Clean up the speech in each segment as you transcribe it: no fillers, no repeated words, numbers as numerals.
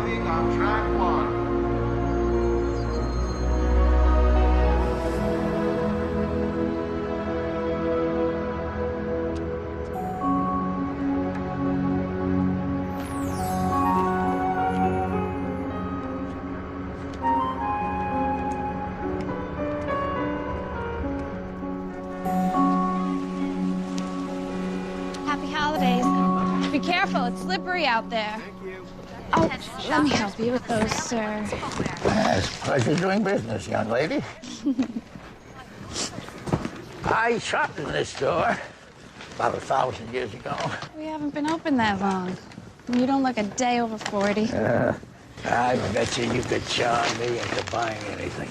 stopping on track 1. Happy holidays. Be careful, it's slippery out there. Thank you. Oh, let me help you with those, sir. It's a pleasure doing business, young lady. I shopped in this store about 1,000 years ago. We haven't been open that long. You don't look a day over 40. I bet you could charm me into buying anything.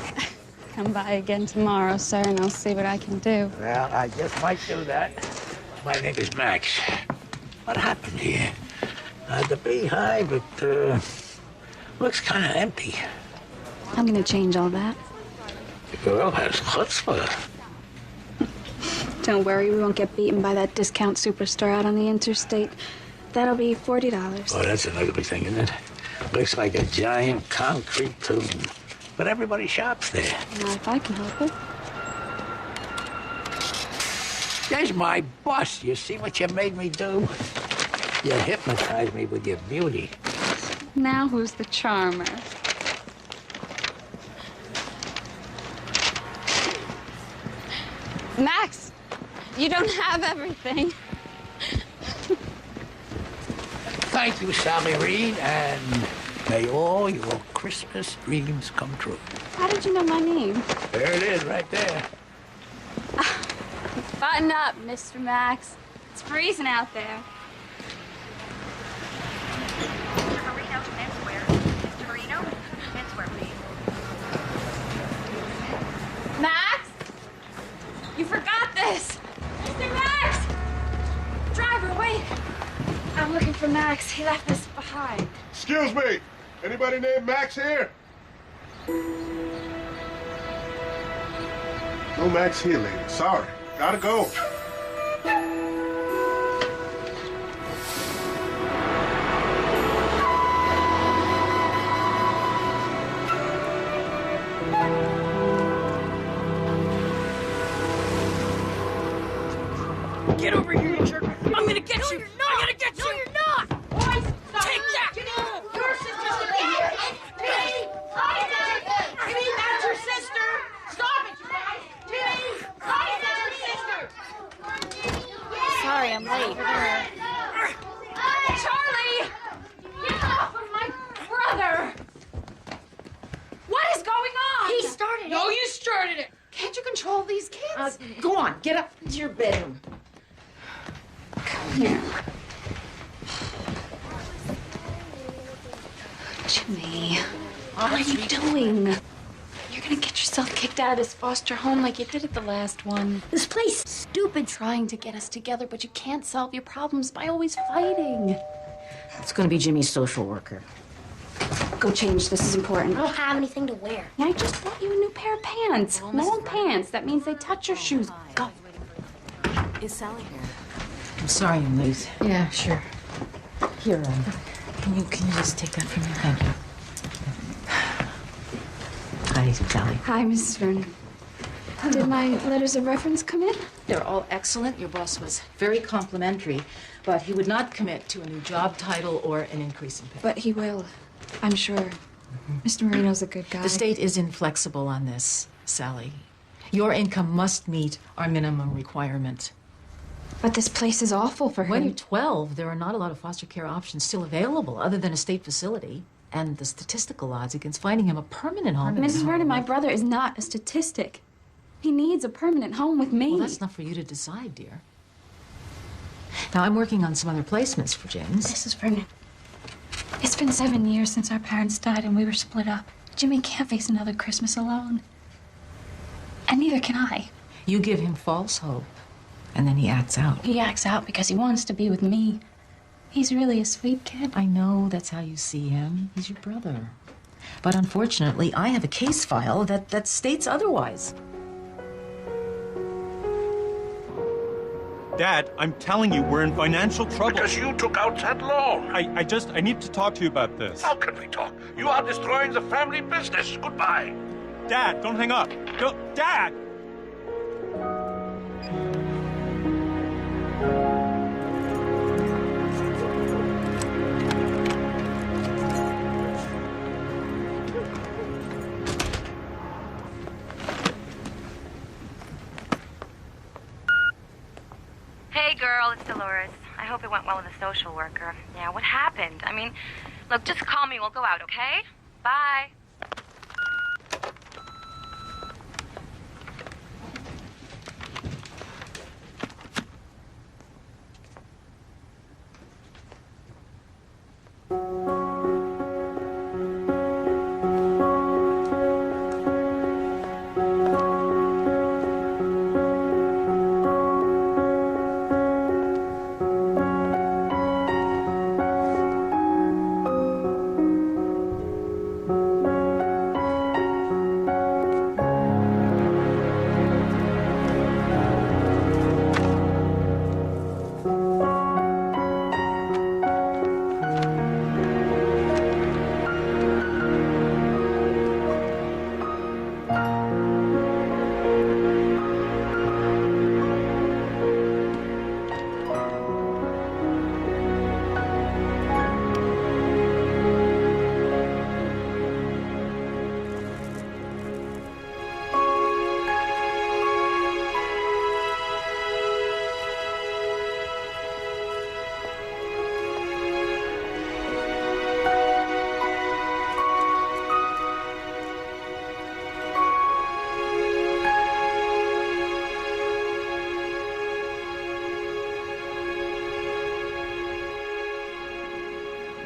Come by again tomorrow, sir, and I'll see what I can do. Well, I just might do that. My name is Max. What happened here? The beehive, it looks kind of empty. I'm gonna change all that. The girl has chutzpah. Don't worry, we won't get beaten by that discount superstore out on the interstate. That'll be $40. Oh, that's an ugly thing, isn't it? Looks like a giant concrete tomb. But everybody shops there. Not if I can help it. There's my bust. You see what you made me do? You hypnotized me with your beauty. Now who's the charmer? Max, you don't have everything. Thank you, Sally Reed, and may all your Christmas dreams come true. How did you know my name? There it is, right there. Button up, Mr. Max. It's freezing out there. Mr. Marino, menswear. Mr. Marino, menswear, please. Max? You forgot this! Mr. Max! Driver, wait! I'm looking for Max. He left us behind. Excuse me. Anybody named Max here? No Max here, lady. Sorry. Gotta go. Get over here, you jerk! I'm gonna get you! You're not. I'm gonna get you! No, you're not. Boys, Take that! your sister's gonna be here. Timmy, Timmy, that's your sister. Stop it, you guys. Timmy, that's your sister. Sorry, I'm late. Charlie, get off of my brother. What is going on? He started it. No, you started it! Can't you control these kids? Go on, get up into your bedroom. Here. Jimmy, what are you doing? You're gonna get yourself kicked out of this foster home like you did at the last one. This place is stupid trying to get us together, but you can't solve your problems by always fighting. It's gonna be Jimmy's social worker. Go change. This is important. I don't have anything to wear. I just bought you a new pair of pants. Long pants. That means they touch your shoes. Go. Is Sally here? I'm sorry I'm late. Yeah, sure. Here, can you just take that from me? Thank you. Hi, Sally. Hi, Mrs. Vernon. Did my letters of reference come in? They're all excellent. Your boss was very complimentary, but he would not commit to a new job title or an increase in pay. But he will. I'm sure. Mr. Marino's a good guy. The state is inflexible on this, Sally. Your income must meet our minimum requirement. But this place is awful for When him. you're 12, there are not a lot of foster care options still available other than a state facility. And the statistical odds against finding him a permanent home... Mrs. Vernon, my brother is not a statistic. He needs a permanent home with me. Well, that's not for you to decide, dear. Now, I'm working on some other placements for James. Mrs. Vernon, it's been 7 years since our parents died and we were split up. Jimmy can't face another Christmas alone. And neither can I. You give him false hope, and then he acts out. He acts out because he wants to be with me. He's really a sweet kid. I know that's how you see him. He's your brother. But unfortunately, I have a case file that states otherwise. Dad, I'm telling you, we're in financial trouble. Because you took out that loan. I need to talk to you about this. How can we talk? You are destroying the family business. Goodbye. Dad, don't hang up. Dad! Hey, girl, it's Dolores. I hope it went well with the social worker. Yeah, what happened? I mean, look, just call me. We'll go out, okay? Bye.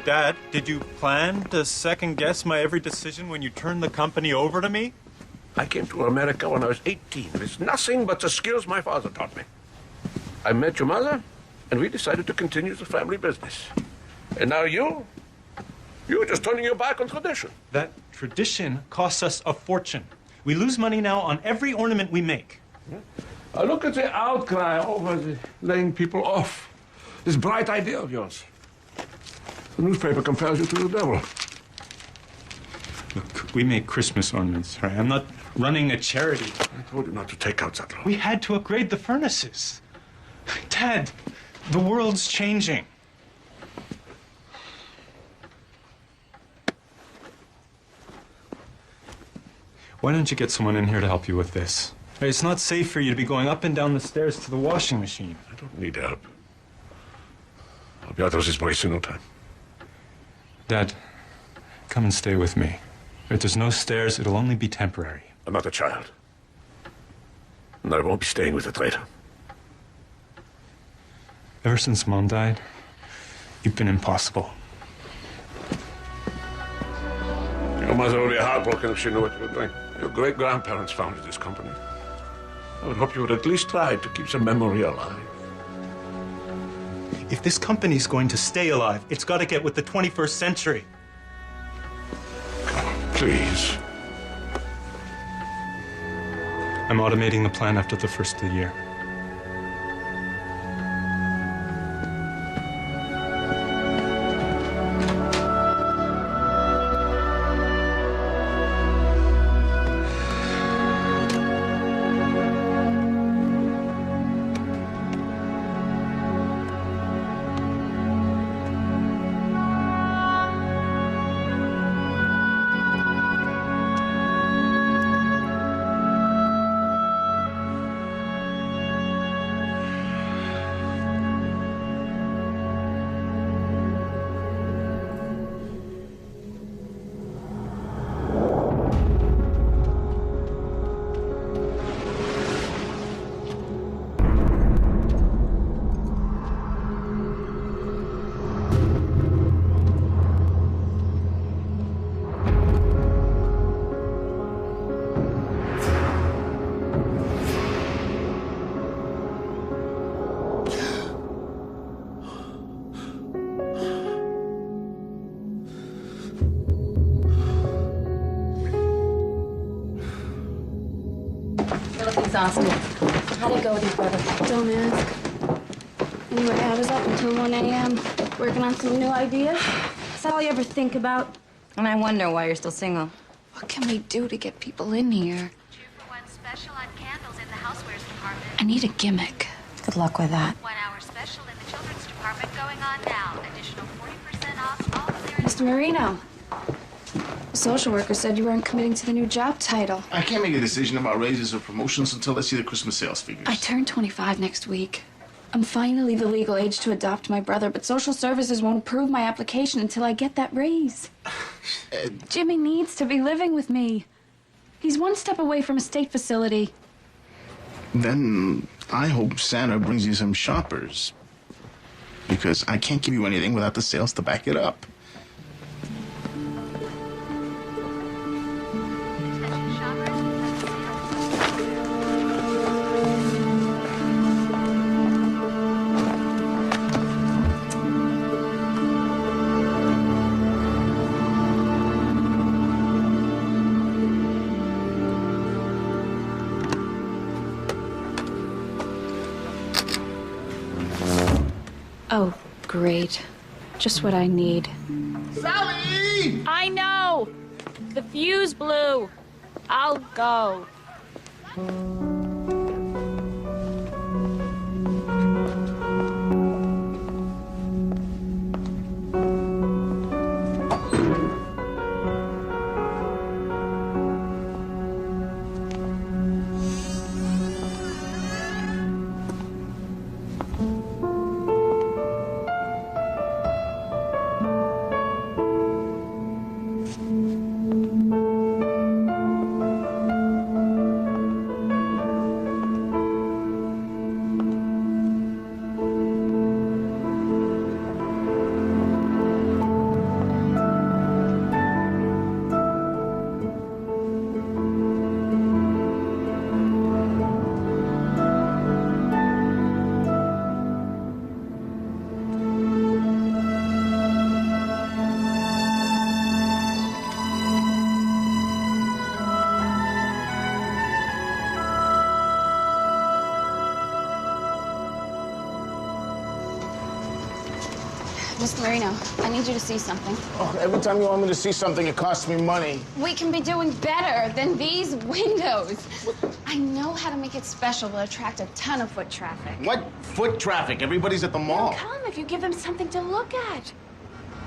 Dad, did you plan to second-guess my every decision when you turned the company over to me? I came to America when I was 18. It's nothing but the skills my father taught me. I met your mother, and we decided to continue the family business. And now you're just turning your back on tradition. That tradition costs us a fortune. We lose money now on every ornament we make. Look at the outcry over the laying people off. This bright idea of yours. The newspaper compares you to the devil. Look, we make Christmas ornaments, right? I'm not running a charity. I told you not to take out that loan. We had to upgrade the furnaces. Dad, the world's changing. Why don't you get someone in here to help you with this? It's not safe for you to be going up and down the stairs to the washing machine. I don't need help. I'll be out of this place in no time. Dad, come and stay with me. If there's no stairs, it'll only be temporary. I'm not a child. And I won't be staying with a traitor. Ever since Mom died, you've been impossible. Your mother would be heartbroken if she knew what you were doing. Your great-grandparents founded this company. I would hope you would at least try to keep the memory alive. If this company's going to stay alive, it's got to get with the 21st century. Please. I'm automating the plan after the first of the year. Exhausted. How'd it go with your brother? Don't ask. Anyway, I was up until 1 a.m. working on some new ideas. Is that all you ever think about? And I wonder why you're still single. What can we do to get people in here? 2-for-1 special on candles in the housewares department. I need a gimmick. Good luck with that. 1 hour special in the children's department going on now. Additional 40% off all clearance. Mr. Marino, the social worker said you weren't committing to the new job title. I can't make a decision about raises or promotions until I see the Christmas sales figures. I turn 25 next week. I'm finally the legal age to adopt my brother, but social services won't approve my application until I get that raise. Jimmy needs to be living with me. He's one step away from a state facility. Then I hope Santa brings you some shoppers. Because I can't give you anything without the sales to back it up. Attention shoppers. Oh, great. Just what I need. Sally! I know! The fuse blew. I'll go. Mr. Marino, I need you to see something. Oh, every time you want me to see something, it costs me money. We can be doing better than these windows. I know how to make it special to attract a ton of foot traffic. What foot traffic? Everybody's at the mall. They'll come if you give them something to look at.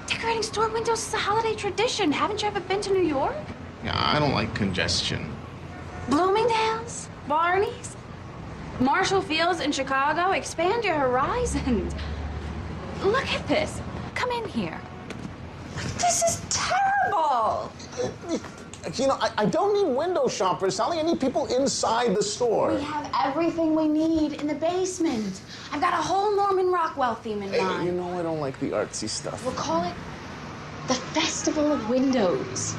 Decorating store windows is a holiday tradition. Haven't you ever been to New York? Yeah, I don't like congestion. Bloomingdale's, Barney's, Marshall Fields in Chicago. Expand your horizons. Look at this. Come in here. This is terrible. You know, I don't need window shoppers, Sally. I need people inside the store. We have everything we need in the basement. I've got a whole Norman Rockwell theme in mind. You know I don't like the artsy stuff. We'll call it the Festival of Windows.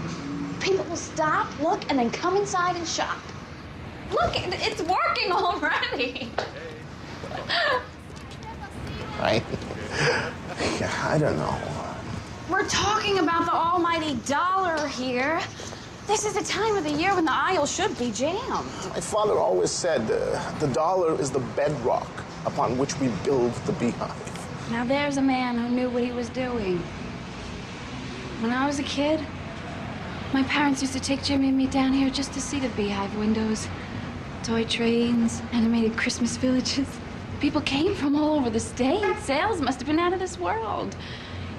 People will stop, look, and then come inside and shop. Look, it's working already. Right? Yeah, I don't know. We're talking about the almighty dollar here. This is the time of the year when the aisle should be jammed. My father always said the dollar is the bedrock upon which we build the beehive. Now there's a man who knew what he was doing. When I was a kid, my parents used to take Jimmy and me down here just to see the beehive windows. Toy trains, animated Christmas villages. People came from all over the state. Sales must have been out of this world.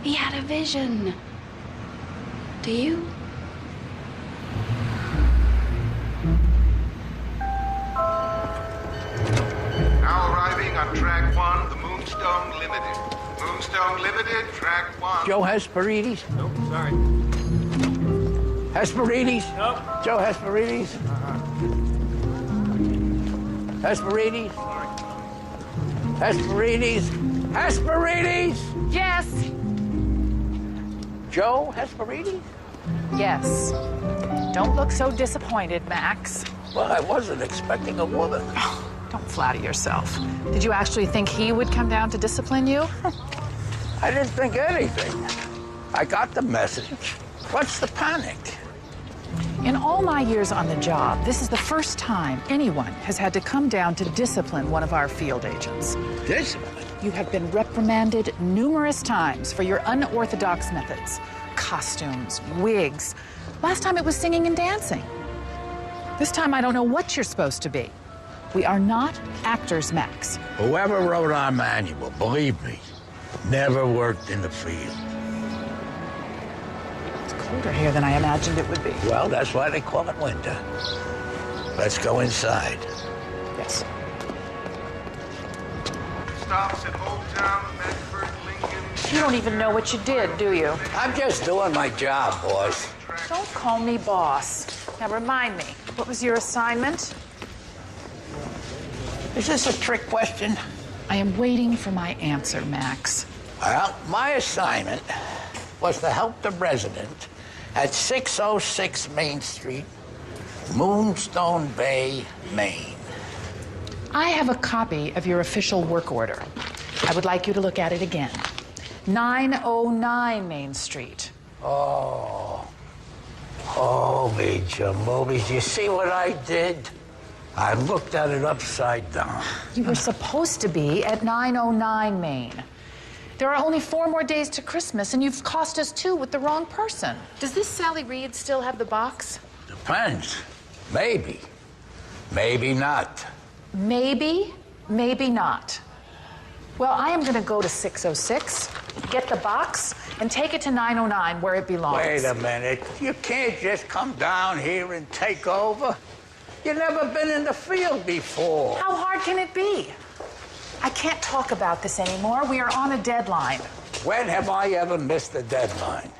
He had a vision. Do you? Now arriving on track 1, the Moonstone Limited. Moonstone Limited, track 1. Joe Hesperides? Nope, sorry. Hesperides? Nope. Joe Hesperides? Hesperides? Sorry. Hesperides? Hesperides? Yes. Joe Hesperides? Yes. Don't look so disappointed, Max. Well, I wasn't expecting a woman. Oh, don't flatter yourself. Did you actually think he would come down to discipline you? I didn't think anything. I got the message. What's the panic? In all my years on the job, this is the first time anyone has had to come down to discipline one of our field agents. Discipline? You have been reprimanded numerous times for your unorthodox methods. Costumes, wigs. Last time it was singing and dancing. This time I don't know what you're supposed to be. We are not actors, Max. Whoever wrote our manual, believe me, never worked in the field. It's colder here than I imagined it would be. Well, that's why they call it winter. Let's go inside. Yes. Stops at Old Town, Medford, Lincoln. You don't even know what you did, do you? I'm just doing my job, boss. Don't call me boss. Now remind me, what was your assignment? Is this a trick question? I am waiting for my answer, Max. Well, my assignment was to help the resident at 606 Main Street, Moonstone Bay, Maine. I have a copy of your official work order. I would like you to look at it again. 909 Main Street. Oh, holy jamolies. You see what I did? I looked at it upside down. You were supposed to be at 909 Main. There are only 4 more days to Christmas, and you've cost us 2 with the wrong person. Does this Sally Reed still have the box? Depends. Maybe. Maybe not. Maybe, maybe not. Well, I am going to go to 606, get the box, and take it to 909 where it belongs. Wait a minute. You can't just come down here and take over. You've never been in the field before. How hard can it be? I can't talk about this anymore. We are on a deadline. When have I ever missed a deadline?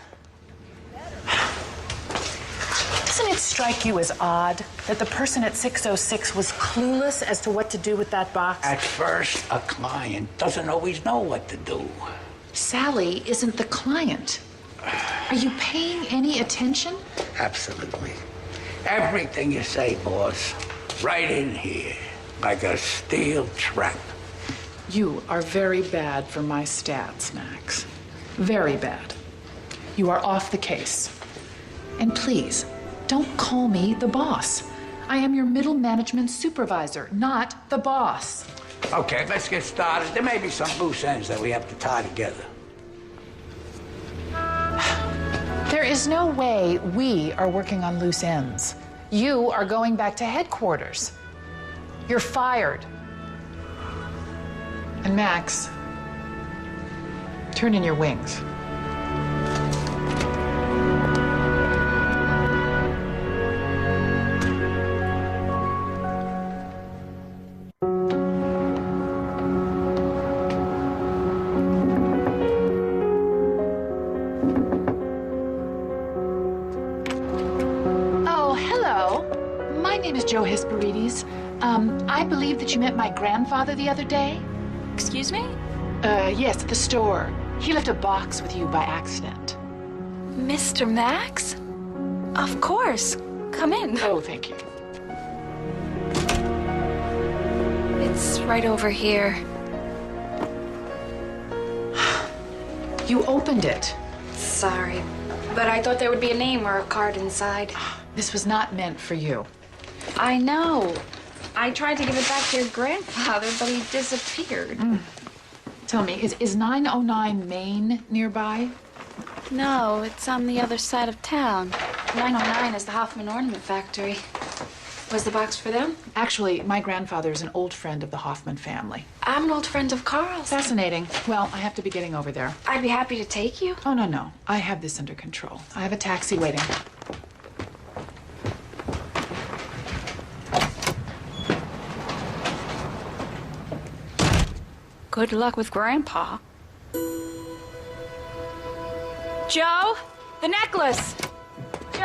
Doesn't it strike you as odd that the person at 606 was clueless as to what to do with that box? At first, a client doesn't always know what to do. Sally isn't the client. Are you paying any attention? Absolutely. Everything you say, boss, right in here, like a steel trap. You are very bad for my stats, Max. Very bad. You are off the case. And please, don't call me the boss. I am your middle management supervisor, not the boss. Okay, let's get started. There may be some loose ends that we have to tie together. There is no way we are working on loose ends. You are going back to headquarters. You're fired. And Max, turn in your wings. Joe Hesperides. I believe that you met my grandfather the other day. Excuse me? Yes, at the store. He left a box with you by accident. Mr. Max? Of course. Come in. Oh, thank you. It's right over here. You opened it. Sorry, but I thought there would be a name or a card inside. This was not meant for you. I know. I tried to give it back to your grandfather, but he disappeared. Tell me, is 909 Main nearby? No, it's on the other side of town. 909 is the Hoffman Ornament Factory. Was the box for them? Actually, my grandfather is an old friend of the Hoffman family. I'm an old friend of Carl's. Fascinating. Well, I have to be getting over there. I'd be happy to take you. Oh, no. I have this under control. I have a taxi waiting. Good luck with Grandpa. Joe, the necklace. Joe?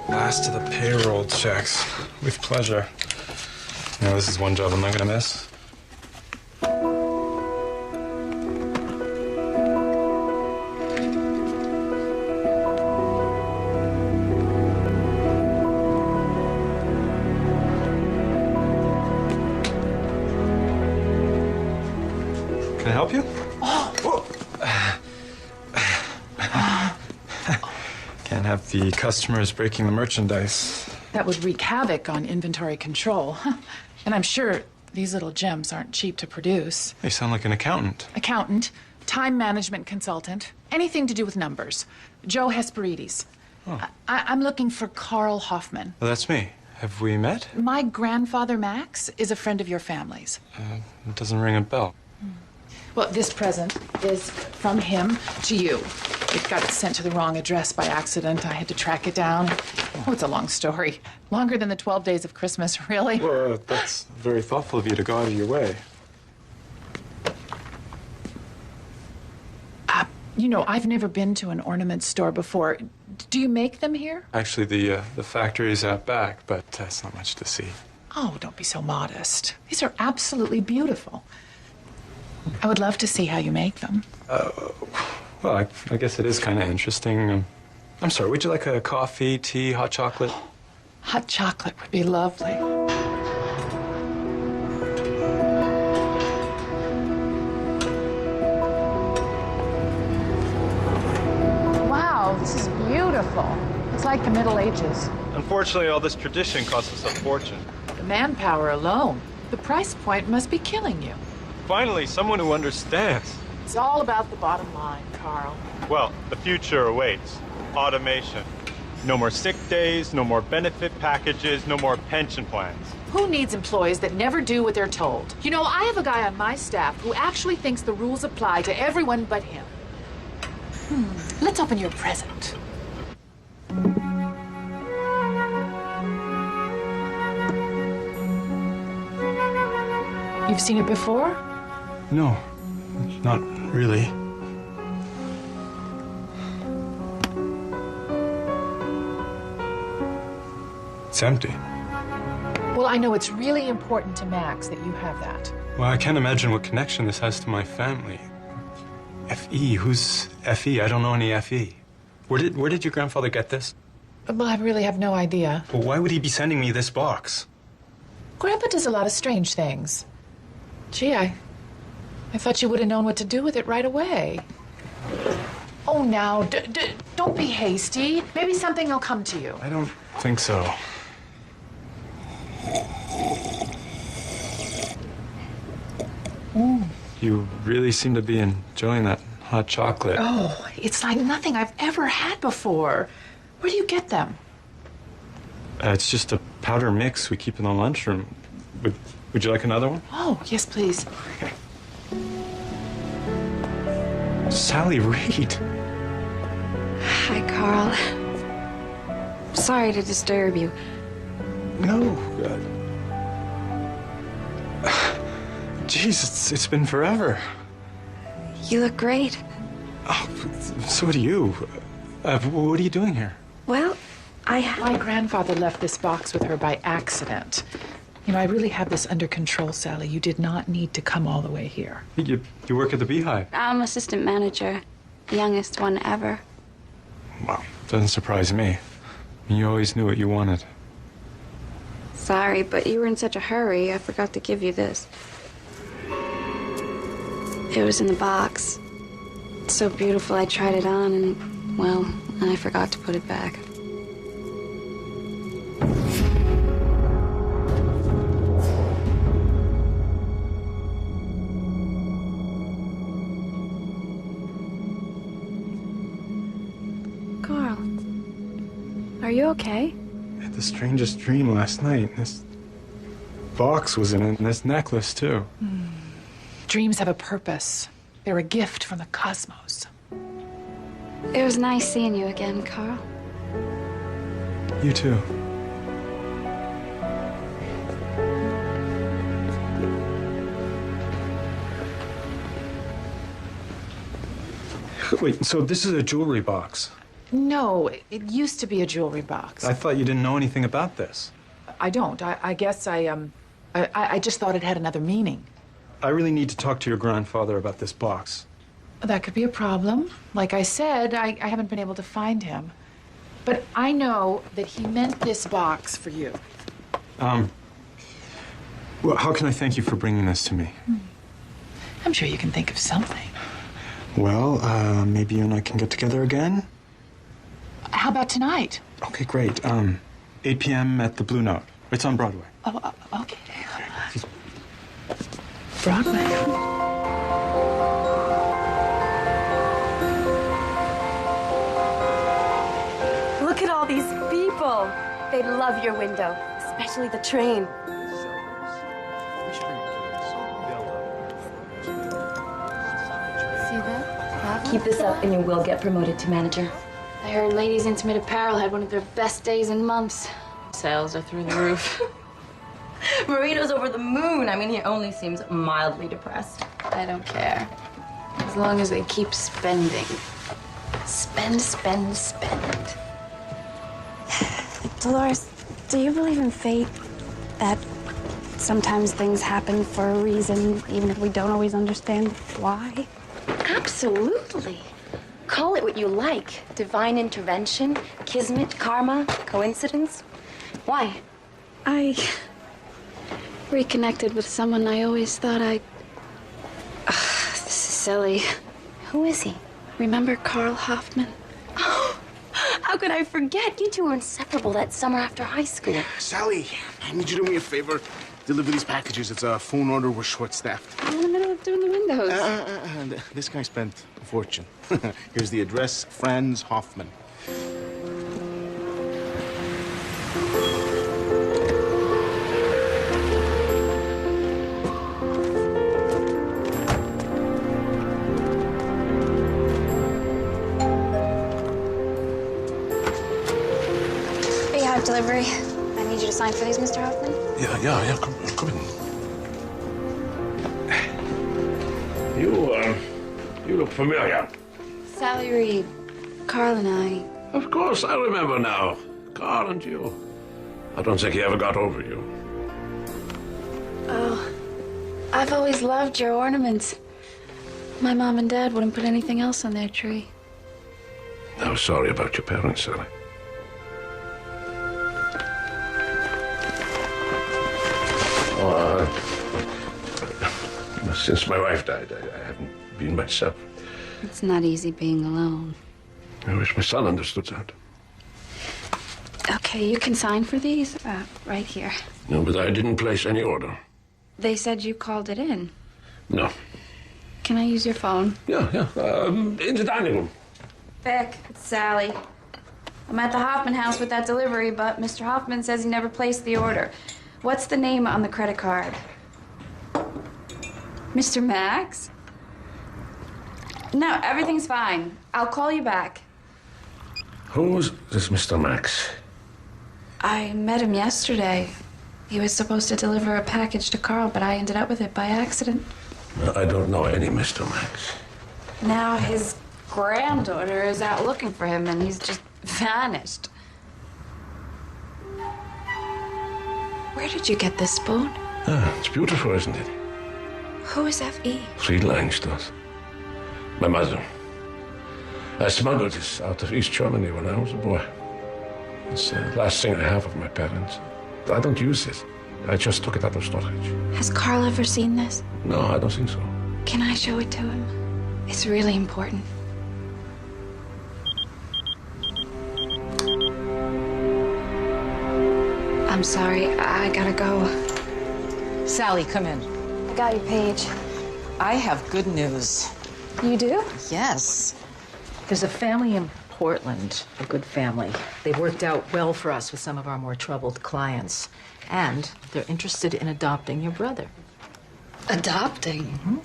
Last of the payroll checks. With pleasure. Now, this is one job I'm not gonna miss. The customer is breaking the merchandise. That would wreak havoc on inventory control. And I'm sure these little gems aren't cheap to produce. You sound like an accountant. Accountant, time management consultant, anything to do with numbers. Joe Hesperides. Oh. I'm looking for Carl Hoffman. Well, that's me. Have we met? My grandfather, Max, is a friend of your family's. It doesn't ring a bell. Well, this present is from him to you. It got sent to the wrong address by accident. I had to track it down. Oh, it's a long story. Longer than the 12 days of Christmas, really. Well, that's very thoughtful of you to go out of your way. You know, I've never been to an ornament store before. Do you make them here? Actually, the factory is out back, but that's not much to see. Oh, don't be so modest. These are absolutely beautiful. I would love to see how you make them. Well, I guess it is kind of interesting. I'm sorry, would you like a coffee, tea, hot chocolate? Hot chocolate would be lovely. Wow, this is beautiful. It's like the Middle Ages. Unfortunately, all this tradition costs us a fortune. The manpower alone. The price point must be killing you. Finally, someone who understands. It's all about the bottom line, Carl. Well, the future awaits. Automation. No more sick days, no more benefit packages, no more pension plans. Who needs employees that never do what they're told? You know, I have a guy on my staff who actually thinks the rules apply to everyone but him. Let's open your present. You've seen it before? No, not really. It's empty. Well, I know it's really important to Max that you have that. Well, I can't imagine what connection this has to my family. F.E.? Who's F.E.? I don't know any F.E. Where did your grandfather get this? Well, I really have no idea. Well, why would he be sending me this box? Grandpa does a lot of strange things. Gee, I thought you would have known what to do with it right away. Oh, now, don't be hasty. Maybe something will come to you. I don't think so. You really seem to be enjoying that hot chocolate. Oh, it's like nothing I've ever had before. Where do you get them? It's just a powder mix we keep in the lunchroom. Would you like another one? Oh, yes, please. Sally Reed. Hi, Carl. Sorry to disturb you. No. Jeez, it's been forever. You look great. Oh, so do you. What are you doing here? Well, My grandfather left this box with her by accident. You know, I really have this under control, Sally. You did not need to come all the way here. You work at the Beehive. I'm assistant manager. The youngest one ever. Well, doesn't surprise me. You always knew what you wanted. Sorry, but you were in such a hurry, I forgot to give you this. It was in the box. It's so beautiful, I tried it on and, well, I forgot to put it back. Carl, are you okay? I had the strangest dream last night. This box was in it, and this necklace, too. Dreams have a purpose. They're a gift from the cosmos. It was nice seeing you again, Carl. You too. Wait, so this is a jewelry box? No, it used to be a jewelry box. I thought you didn't know anything about this. I don't. I guess I just thought it had another meaning. I really need to talk to your grandfather about this box. That could be a problem. Like I said, I haven't been able to find him. But I know that he meant this box for you. Well, how can I thank you for bringing this to me? I'm sure you can think of something. Well, maybe you and I can get together again? How about tonight? Okay, great. 8 p.m. at the Blue Note. It's on Broadway. Oh, okay. Broadway. Look at all these people. They love your window, especially the train. See that? Keep this up and you will get promoted to manager. I heard Ladies Intimate Apparel had one of their best days in months. Sales are through the roof. Marino's over the moon. I mean, he only seems mildly depressed. I don't care. As long as they keep spending. Spend, spend, spend. Dolores, do you believe in fate? That sometimes things happen for a reason, even if we don't always understand why? Absolutely. Call it what you like. Divine intervention, kismet, karma, coincidence. Why? I reconnected with someone I always thought I... This is silly. Who is he? Remember Carl Hoffman? How could I forget? You two were inseparable that summer after high school. Sally, I need you to do me a favor. Deliver these packages. It's a phone order. We're short-staffed. I'm in the middle of doing the windows. This guy spent a fortune. Here's the address, Franz Hoffman. Beehive delivery. I need you to sign for these, Mr. Hoffman. Yeah. Come in. You look familiar. Sally Reed, Carl and I. Of course, I remember now. Carl and you. I don't think he ever got over you. Oh, I've always loved your ornaments. My mom and dad wouldn't put anything else on their tree. I was sorry about your parents, Sally. Since my wife died, I haven't been myself. It's not easy being alone. I wish my son understood that. Okay, you can sign for these right here. No, but I didn't place any order. They said you called it in. No. Can I use your phone? Yeah. In the dining room. Beck, it's Sally. I'm at the Hoffman house with that delivery, but Mr. Hoffman says he never placed the order. What's the name on the credit card? Mr. Max? No, everything's fine. I'll call you back. Who's this Mr. Max? I met him yesterday. He was supposed to deliver a package to Carl, but I ended up with it by accident. I don't know any Mr. Max. Now his granddaughter is out looking for him, and he's just vanished. Where did you get this spoon? It's beautiful, isn't it? Who is F.E.? Fried Langsdorff. My mother. I smuggled this out of East Germany when I was a boy. It's the last thing I have of my parents. I don't use it. I just took it out of storage. Has Carl ever seen this? No, I don't think so. Can I show it to him? It's really important. I'm sorry, I gotta go. Sally, come in. I got your page. I have good news. You do? Yes. There's a family in Portland, a good family. They worked out well for us with some of our more troubled clients. And they're interested in adopting your brother. Adopting? Mm-hmm.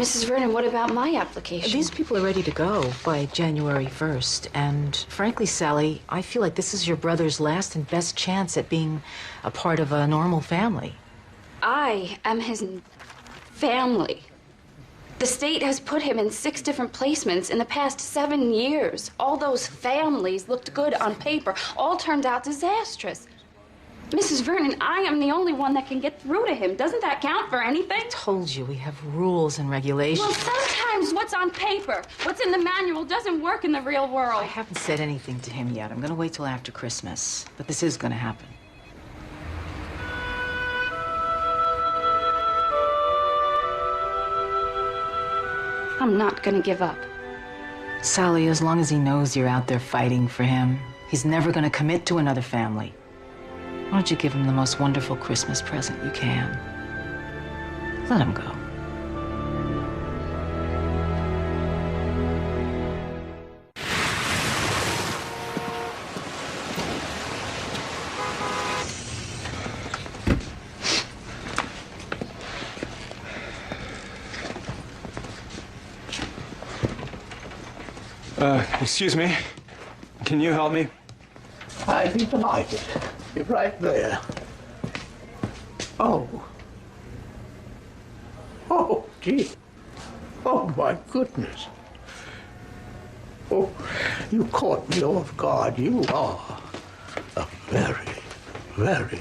Mrs. Vernon, what about my application? These people are ready to go by January 1st. And frankly, Sally, I feel like this is your brother's last and best chance at being a part of a normal family. I am his family. The state has put him in 6 different placements in the past 7 years. All those families looked good on paper. All turned out disastrous. Mrs. Vernon, I am the only one that can get through to him. Doesn't that count for anything? I told you, we have rules and regulations. Well, sometimes what's on paper, what's in the manual, doesn't work in the real world. I haven't said anything to him yet. I'm going to wait till after Christmas. But this is going to happen. I'm not gonna give up. Sally, as long as he knows you're out there fighting for him, he's never going to commit to another family. Why don't you give him the most wonderful Christmas present you can? Let him go. Excuse me. Can you help me? I'd be delighted. You're right there. Oh. Oh, gee. Oh, my goodness. Oh, you caught me off guard. You are a very, very,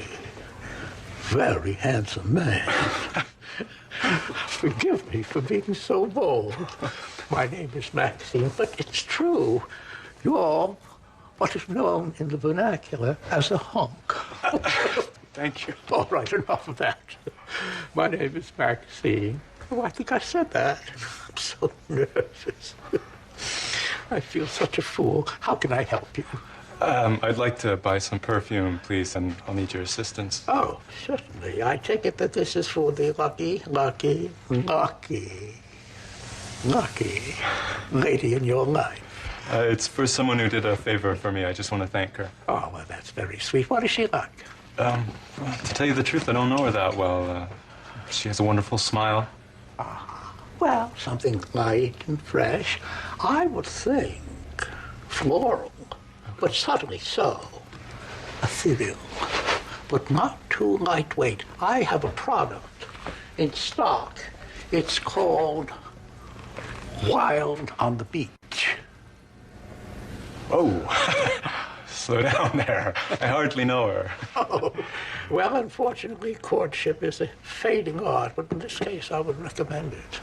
very handsome man. Forgive me for being so bold. My name is Maxine, but it's true. You're what is known in the vernacular as a hunk. Thank you. All right, enough of that. My name is Maxine. Oh, I think I said that. I'm so nervous. I feel such a fool. How can I help you? I'd like to buy some perfume, please, and I'll need your assistance. Oh, certainly. I take it that this is for the lucky lady in your life. It's for someone who did a favor for me. I just want to thank her. Oh, well, that's very sweet. What is she like? Well, to tell you the truth, I don't know her that well. She has a wonderful smile. Well, something light and fresh. I would think floral, but subtly so. Ethereal, but not too lightweight. I have a product in stock. It's called Wild on the Beach. Oh, slow down there. I hardly know her. Oh, well, unfortunately, courtship is a fading art, but in this case, I would recommend it.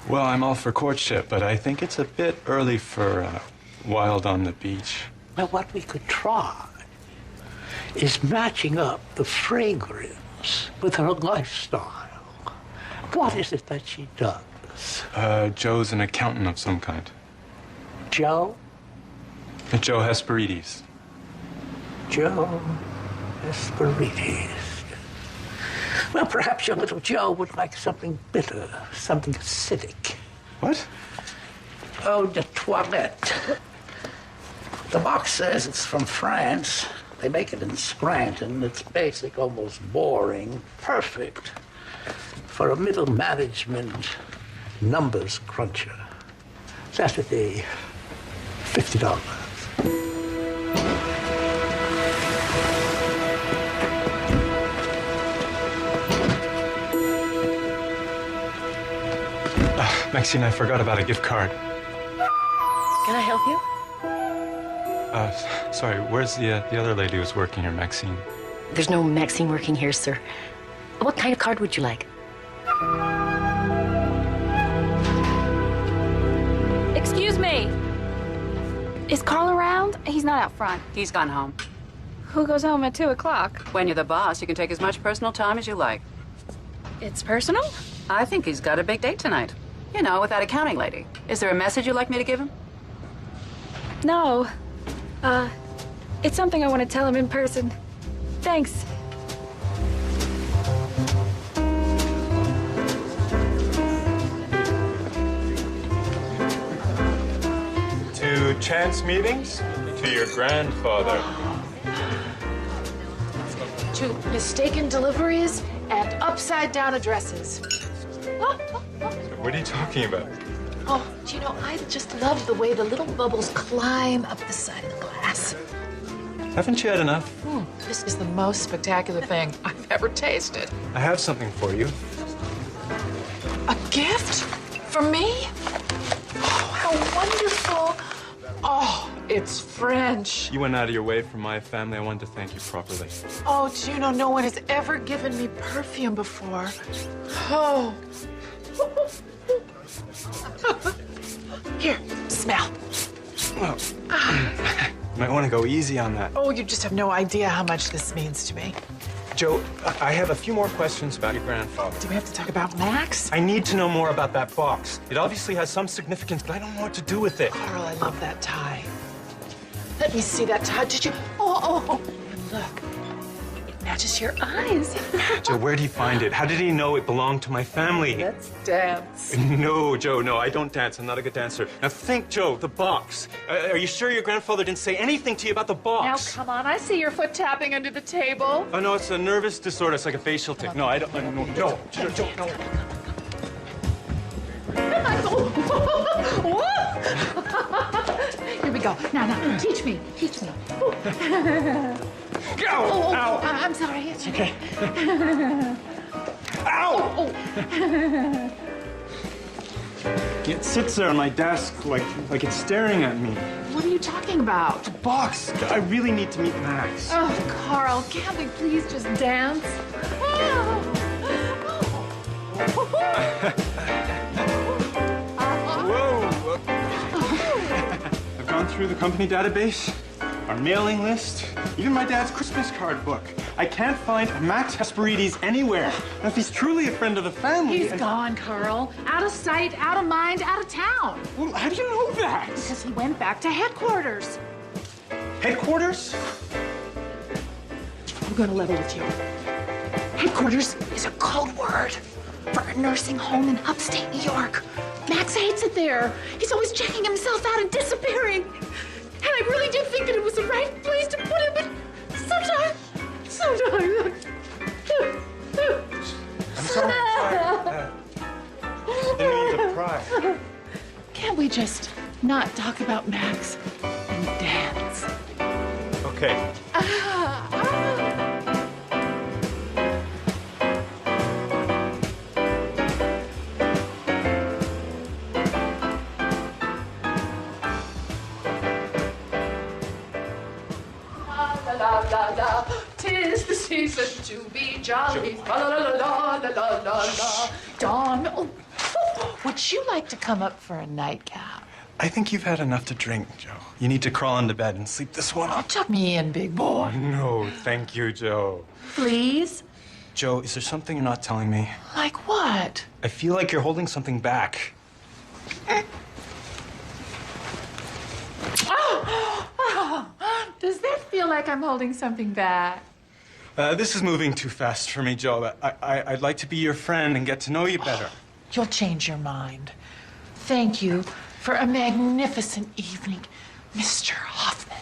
Well, I'm all for courtship, but I think it's a bit early for Wild on the Beach. Well, what we could try is matching up the fragrance with her lifestyle. What is it that she does? Joe's an accountant of some kind. Joe? Joe Hesperides. Joe Hesperides. Well, perhaps your little Joe would like something bitter, something acidic. What? Eau de toilette. The box says it's from France. They make it in Scranton. It's basic, almost boring, perfect for a middle management numbers cruncher. That would be $50. Maxine, I forgot about a gift card. Can I help you? Sorry, where's the other lady who's working here, Maxine? There's no Maxine working here, sir. What kind of card would you like? Excuse me. Is Carl around? He's not out front. He's gone home. Who goes home at 2 o'clock? When you're the boss, you can take as much personal time as you like. It's personal? I think he's got a big date tonight. You know, with that accounting lady. Is there a message you'd like me to give him? No. It's something I want to tell him in person. Thanks. To chance meetings? To your grandfather. To mistaken deliveries and upside-down addresses. What are you talking about? Oh, do you know, I just love the way the little bubbles climb up the side of the glass. Haven't you had enough? This is the most spectacular thing I've ever tasted. I have something for you. A gift? For me? Oh, how wonderful. Oh, it's French. You went out of your way for my family. I wanted to thank you properly. Oh, do you know, no one has ever given me perfume before. Oh. Here, smell. Well, might want to go easy on that. Oh, you just have no idea how much this means to me. Joe, I have a few more questions about your grandfather. Do we have to talk about Max? I need to know more about that box. It obviously has some significance, but I don't know what to do with it. Carl, I love that tie. Let me see that tie. Did you? Oh, look. It matches your eyes. Joe, where did he find it? How did he know it belonged to my family? Let's dance. No, Joe, no, I don't dance. I'm not a good dancer. Now think, Joe, the box. Are you sure your grandfather didn't say anything to you about the box? Now, come on. I see your foot tapping under the table. Oh, no, it's a nervous disorder. It's like a facial tic. No, I don't. No. Here we go. Now, teach me. Ow! I'm sorry. It's okay. Ow! It sits there on my desk like it's staring at me. What are you talking about? The box. I really need to meet Max. Oh, Carl, can't we please just dance? Whoa! I've gone through the company database, our mailing list, even my dad's Christmas card book. I can't find Max Hesperides anywhere. And if he's truly a friend of the family... He's gone, Carl. Out of sight, out of mind, out of town. Well, how do you know that? Because he went back to headquarters. Headquarters? I'm going to level with you. Headquarters is a code word for a nursing home in upstate New York. Max hates it there. He's always checking himself out and disappearing. And I really did think that it was the right place to put him, but sometimes. I'm sorry. I didn't mean to pry. Can't we just not talk about Max and dance? Okay. Tis the season to be jolly. La la la la la la la la. Dawn. Oh, would you like to come up for a nightcap? I think you've had enough to drink, Joe. You need to crawl into bed and sleep this one off. Tuck me in, big boy. No, thank you, Joe. Please? Joe, is there something you're not telling me? Like what? I feel like you're holding something back. Does that feel like I'm holding something back? This is moving too fast for me, Joe. I'd like to be your friend and get to know you better. You'll change your mind. Thank you for a magnificent evening, Mr. Hoffman.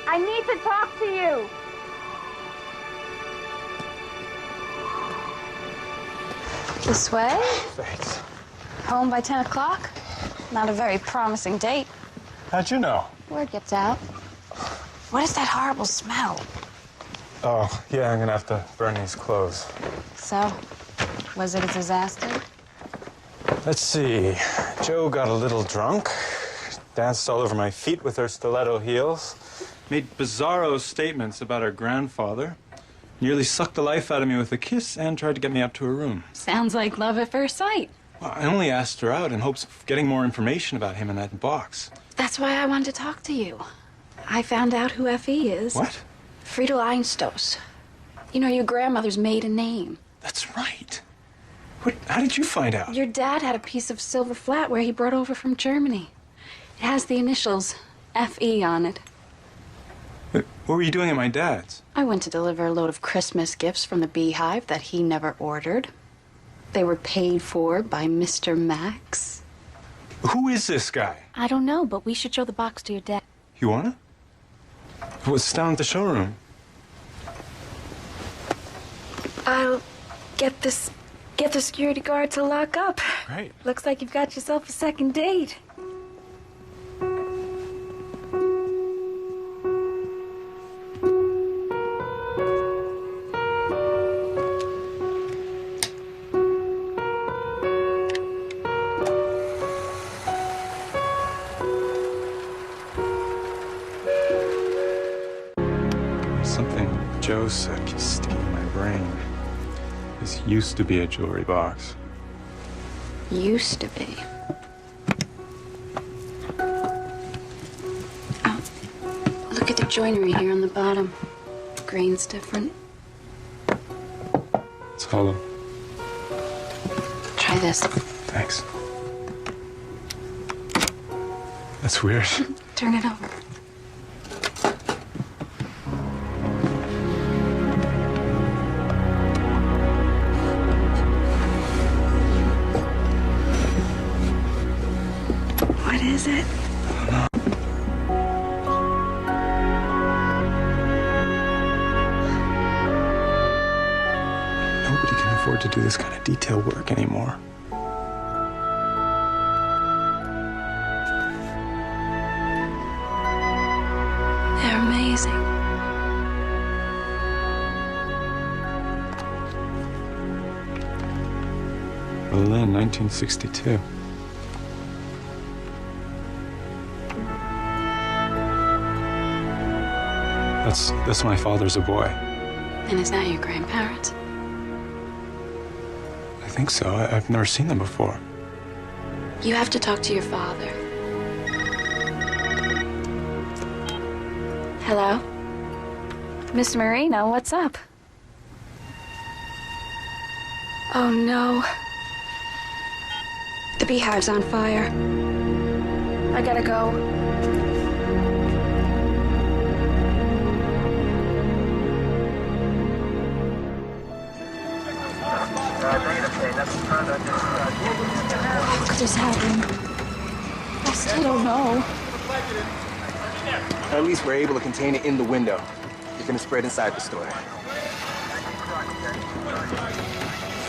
I need to talk to you. This way? Thanks. Home by 10 o'clock? Not a very promising date. How'd you know? Word gets out. What is that horrible smell? Oh, yeah, I'm gonna have to burn these clothes. So, was it a disaster? Let's see. Joe got a little drunk, danced all over my feet with her stiletto heels, made bizarro statements about her grandfather, nearly sucked the life out of me with a kiss, and tried to get me up to her room. Sounds like love at first sight. Well, I only asked her out in hopes of getting more information about him in that box. That's why I wanted to talk to you. I found out who F.E. is. What? Friedel Einstos. You know, your grandmother's maiden name. That's right. How did you find out? Your dad had a piece of silver flatware he brought over from Germany. It has the initials F.E. on it. What were you doing at my dad's? I went to deliver a load of Christmas gifts from the Beehive that he never ordered. They were paid for by Mr. Max. Who is this guy? I don't know, but we should show the box to your dad. You wanna? What's down at the showroom? I'll get the security guard to lock up. Right. Looks like you've got yourself a second date. Something Joe said keeps sticking in my brain. This used to be a jewelry box. Used to be. Oh, look at the joinery here on the bottom. The grain's different. It's hollow. Try this. Thanks. That's weird. Turn it over. What is it? Nobody can afford to do this kind of detail work anymore. They're amazing. Berlin, 1962. That's my father's a boy. And is that your grandparents? I think so. I've never seen them before. You have to talk to your father. Hello? Miss Marino, what's up? Oh no. The Beehive's on fire. I gotta go. How could this happen? I still don't know. At least we're able to contain it in the window. It's gonna spread inside the store.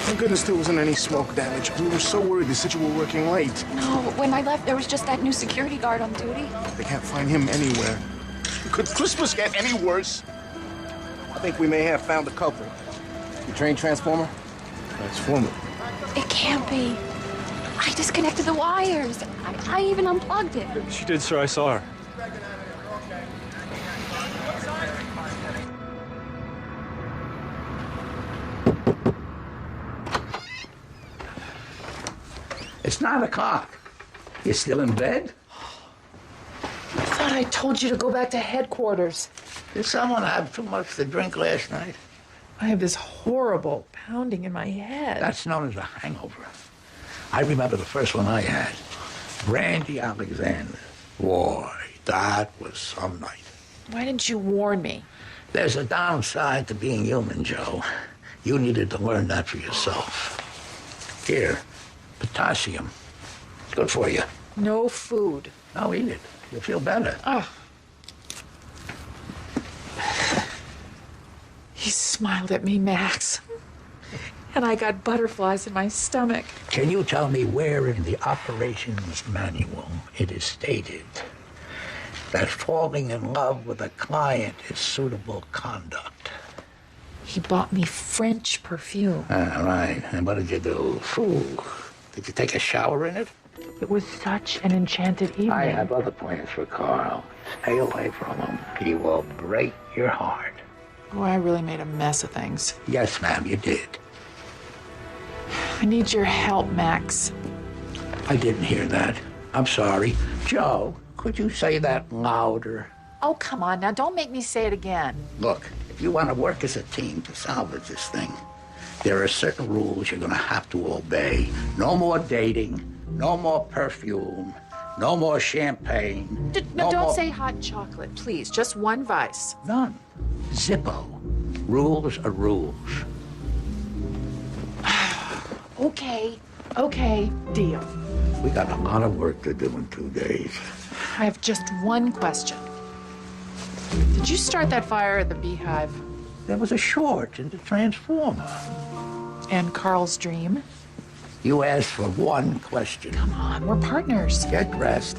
Thank goodness there wasn't any smoke damage. We were so worried the Situ were working late. No, when I left, there was just that new security guard on duty. They can't find him anywhere. Could Christmas get any worse? I think we may have found the culprit. The train transformer? Transformer? It can't be. I disconnected the wires. I even unplugged it. She did, sir. I saw her. It's 9 o'clock. You still in bed? I thought I told you to go back to headquarters. Did someone have too much to drink last night? I have this horrible pounding in my head. That's known as a hangover. I remember the first one I had. Randy Alexander. Boy, that was some night. Why didn't you warn me? There's a downside to being human, Joe. You needed to learn that for yourself. Here, potassium. It's good for you. No food. Now eat it. You'll feel better. Oh. He smiled at me, Max. And I got butterflies in my stomach. Can you tell me where in the operations manual it is stated that falling in love with a client is suitable conduct? He bought me French perfume. Ah, right. And what did you do? Ooh. Did you take a shower in it? It was such an enchanted evening. I have other plans for Carl. Stay away from him. He will break your heart. Oh, I really made a mess of things. Yes, ma'am, you did. I need your help, Max. I didn't hear that. I'm sorry. Joe, could you say that louder? Oh, come on now. Don't make me say it again. Look, if you want to work as a team to salvage this thing, there are certain rules you're going to have to obey. No more dating, no more perfume, No more champagne. No, don't more... say hot chocolate, please. Just one vice. None. Zippo. Rules are rules. Okay, deal. We got a lot of work to do in 2 days. I have just one question. Did you start that fire at the Beehive? There was a short in the transformer. And Carl's dream? You asked for one question. Come on, we're partners. Get dressed,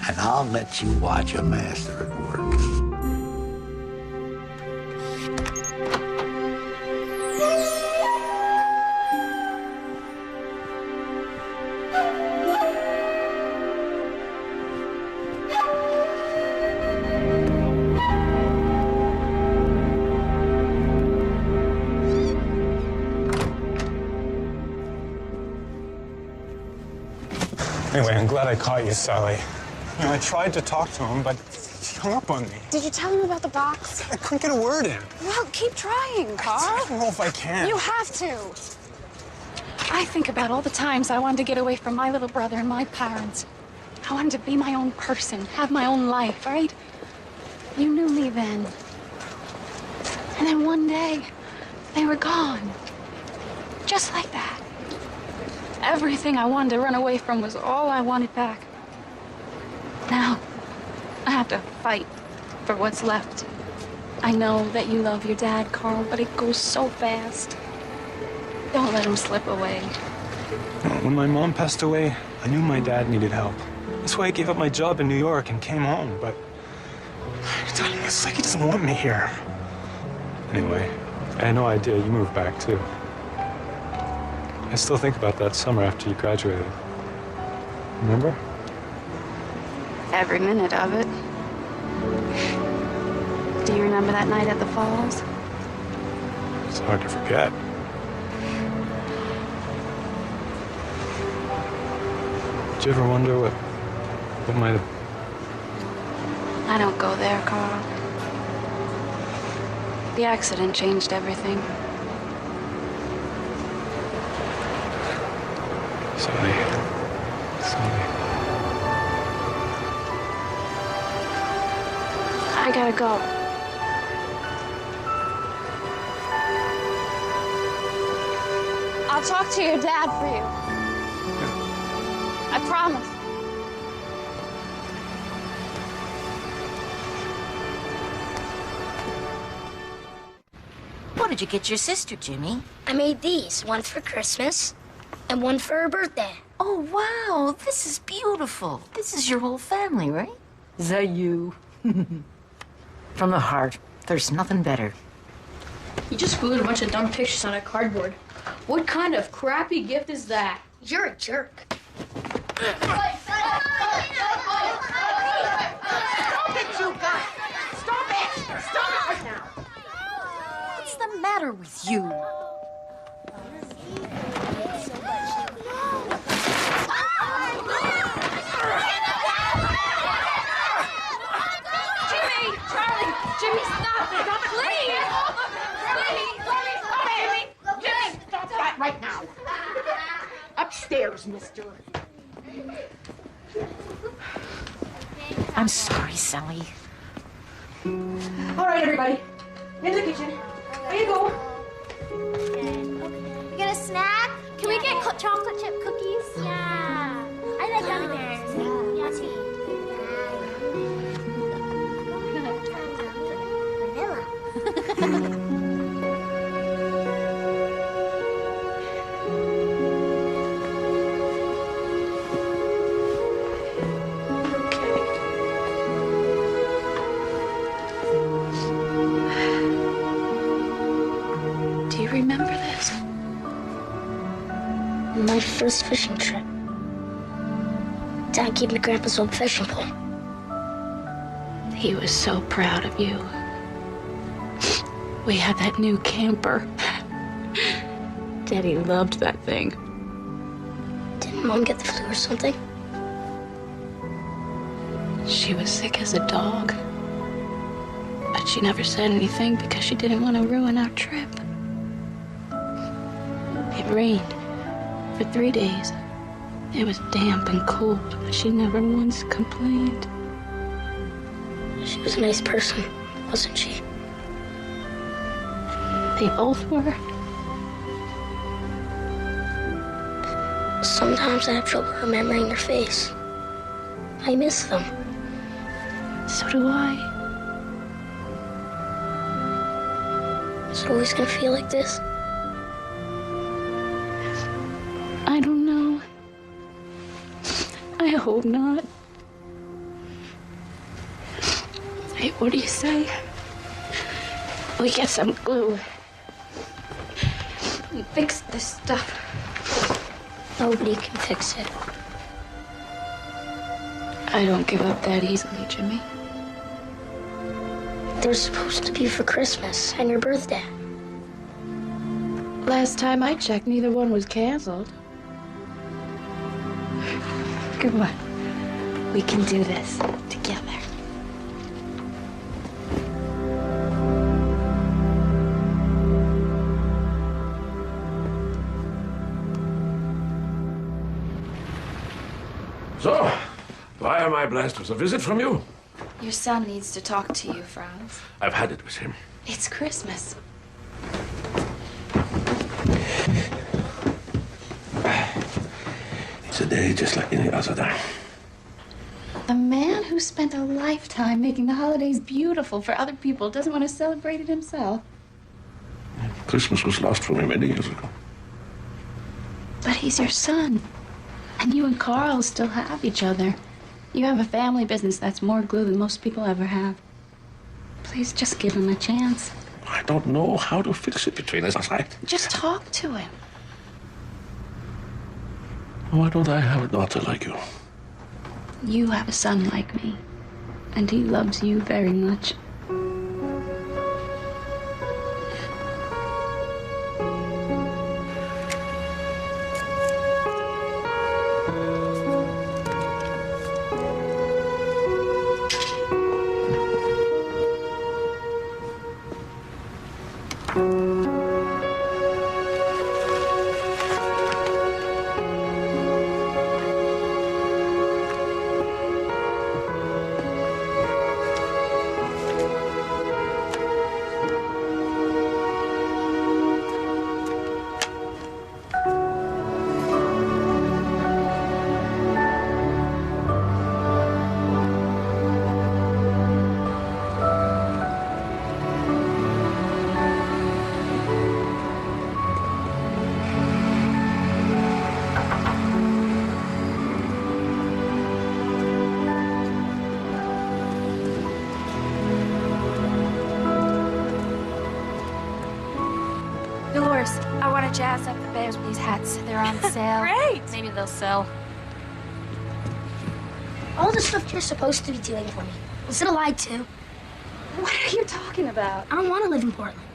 and I'll let you watch a master at work. Anyway, I'm glad I caught you, Sally. You know, I tried to talk to him, but he hung up on me. Did you tell him about the box? I couldn't get a word in. Well, keep trying, Carl. I don't know if I can. You have to. I think about all the times I wanted to get away from my little brother and my parents. I wanted to be my own person, have my own life, right? You knew me then. And then one day, they were gone. Just like that. Everything I wanted to run away from was all I wanted back. Now, I have to fight for what's left. I know that you love your dad, Carl, but it goes so fast. Don't let him slip away. When my mom passed away, I knew my dad needed help. That's why I gave up my job in New York and came home, but it's like he doesn't want me here. Anyway, I had no idea you moved back, too. I still think about that summer after you graduated. Remember? Every minute of it. Do you remember that night at the falls? It's hard to forget. Did you ever wonder what might have... I don't go there, Carl. The accident changed everything. Sorry. I gotta go. I'll talk to your dad for you. I promise. What did you get your sister, Jimmy? I made these, one for Christmas and one for her birthday. Oh, wow, this is beautiful. This is your whole family, right? Is that you? From the heart. There's nothing better. You just glued a bunch of dumb pictures on a cardboard. What kind of crappy gift is that? You're a jerk. Stop it, you guys! Stop it! Stop it right now! What's the matter with you? Jimmy! Charlie! Jimmy, stop it! Stop it! Please! Jimmy, stop it! Jimmy, stop that right now! Upstairs, mister. I'm sorry, Sally. All right, everybody. In the kitchen. There you go. You get a snack? Can we get chocolate chip cookies? Yeah. I like gummy bears. Vanilla. Do you remember this? My first fishing trip. Dad gave me Grandpa's old fishing pole. He was so proud of you. We had that new camper. Daddy loved that thing. Didn't Mom get the flu or something? She was sick as a dog. But she never said anything because she didn't want to ruin our trip. It rained for 3 days. It was damp and cold, but she never once complained. She was a nice person, wasn't she? They both were. Sometimes I have trouble remembering their face. I miss them. So do I. Is it always gonna feel like this? I don't know. I hope not. Hey, what do you say? We get some glue. We fix this stuff. Nobody can fix it. I don't give up that easily, Jimmy. They're supposed to be for Christmas and your birthday. Last time I checked, neither one was canceled. Come on. We can do this together. So, why am I blessed with a visit from you? Your son needs to talk to you, Franz. I've had it with him. It's Christmas. It's a day just like any other day. The man who spent a lifetime making the holidays beautiful for other people doesn't want to celebrate it himself. Christmas was lost for me many years ago. But he's your son. And you and Carl still have each other. You have a family business that's more glue than most people ever have. Please just give him a chance. I don't know how to fix it between us, right? Just talk to him. Why don't I have a daughter like you? You have a son like me. And he loves you very much. Dolores, I want to jazz up the bears with these hats. They're on sale. Great. Maybe they'll sell. All the stuff you're supposed to be doing for me. Was it a lie, too? What are you talking about? I don't want to live in Portland.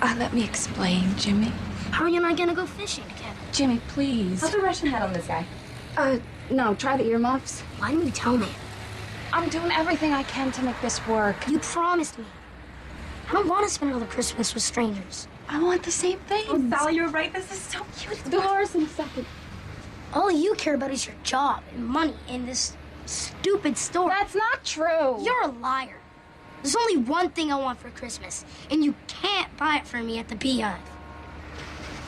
Let me explain, Jimmy. How are you not going to go fishing together? Jimmy, please. Put the Russian hat on this guy. No, try the earmuffs. Why didn't you tell me? I'm doing everything I can to make this work. You promised me. I don't want to spend all the Christmas with strangers. I want the same thing. Oh, Sally, you're right. This is so cute. Dolores in a second. All you care about is your job and money in this stupid store. That's not true. You're a liar. There's only one thing I want for Christmas, and you can't buy it for me at the Beehive.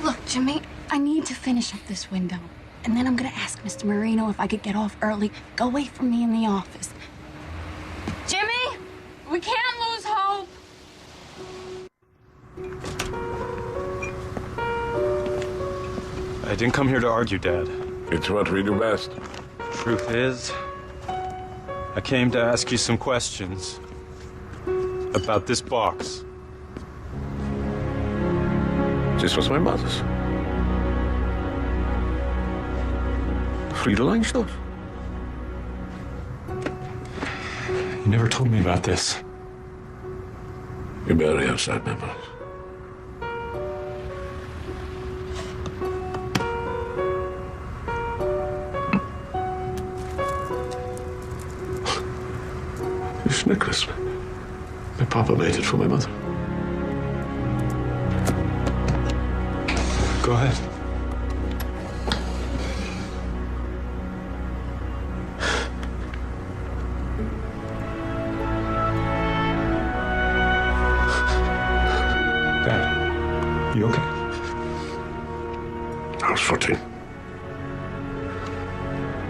Look, Jimmy, I need to finish up this window. And then I'm gonna ask Mr. Marino if I could get off early. Go away from me in the office. Jimmy, we can't lose hope. I didn't come here to argue, Dad. It's what we do best. Truth is, I came to ask you some questions about this box. This was my mother's. Friedel stuff. You never told me about this. You barely have sad memories. This necklace. My papa made it for my mother. Go ahead. You okay? I was 14.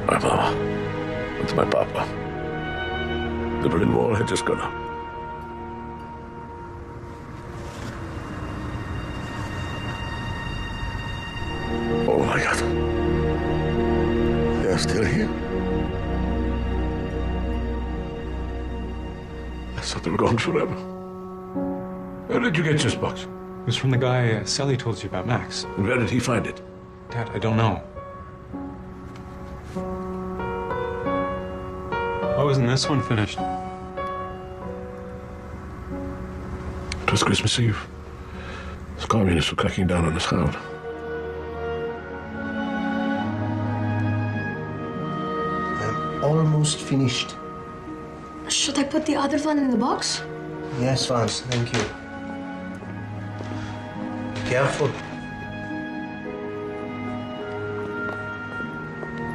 My mama and my papa. The Berlin Wall had just gone up. Oh my God. They're still here? I thought they were gone forever. Where did you get this box? It was from the guy Sally told you about, Max. And where did he find it? Dad, I don't know. Why wasn't this one finished? It was Christmas Eve. The communists were cracking down on the town. I'm almost finished. Should I put the other one in the box? Yes, Franz, thank you. Careful.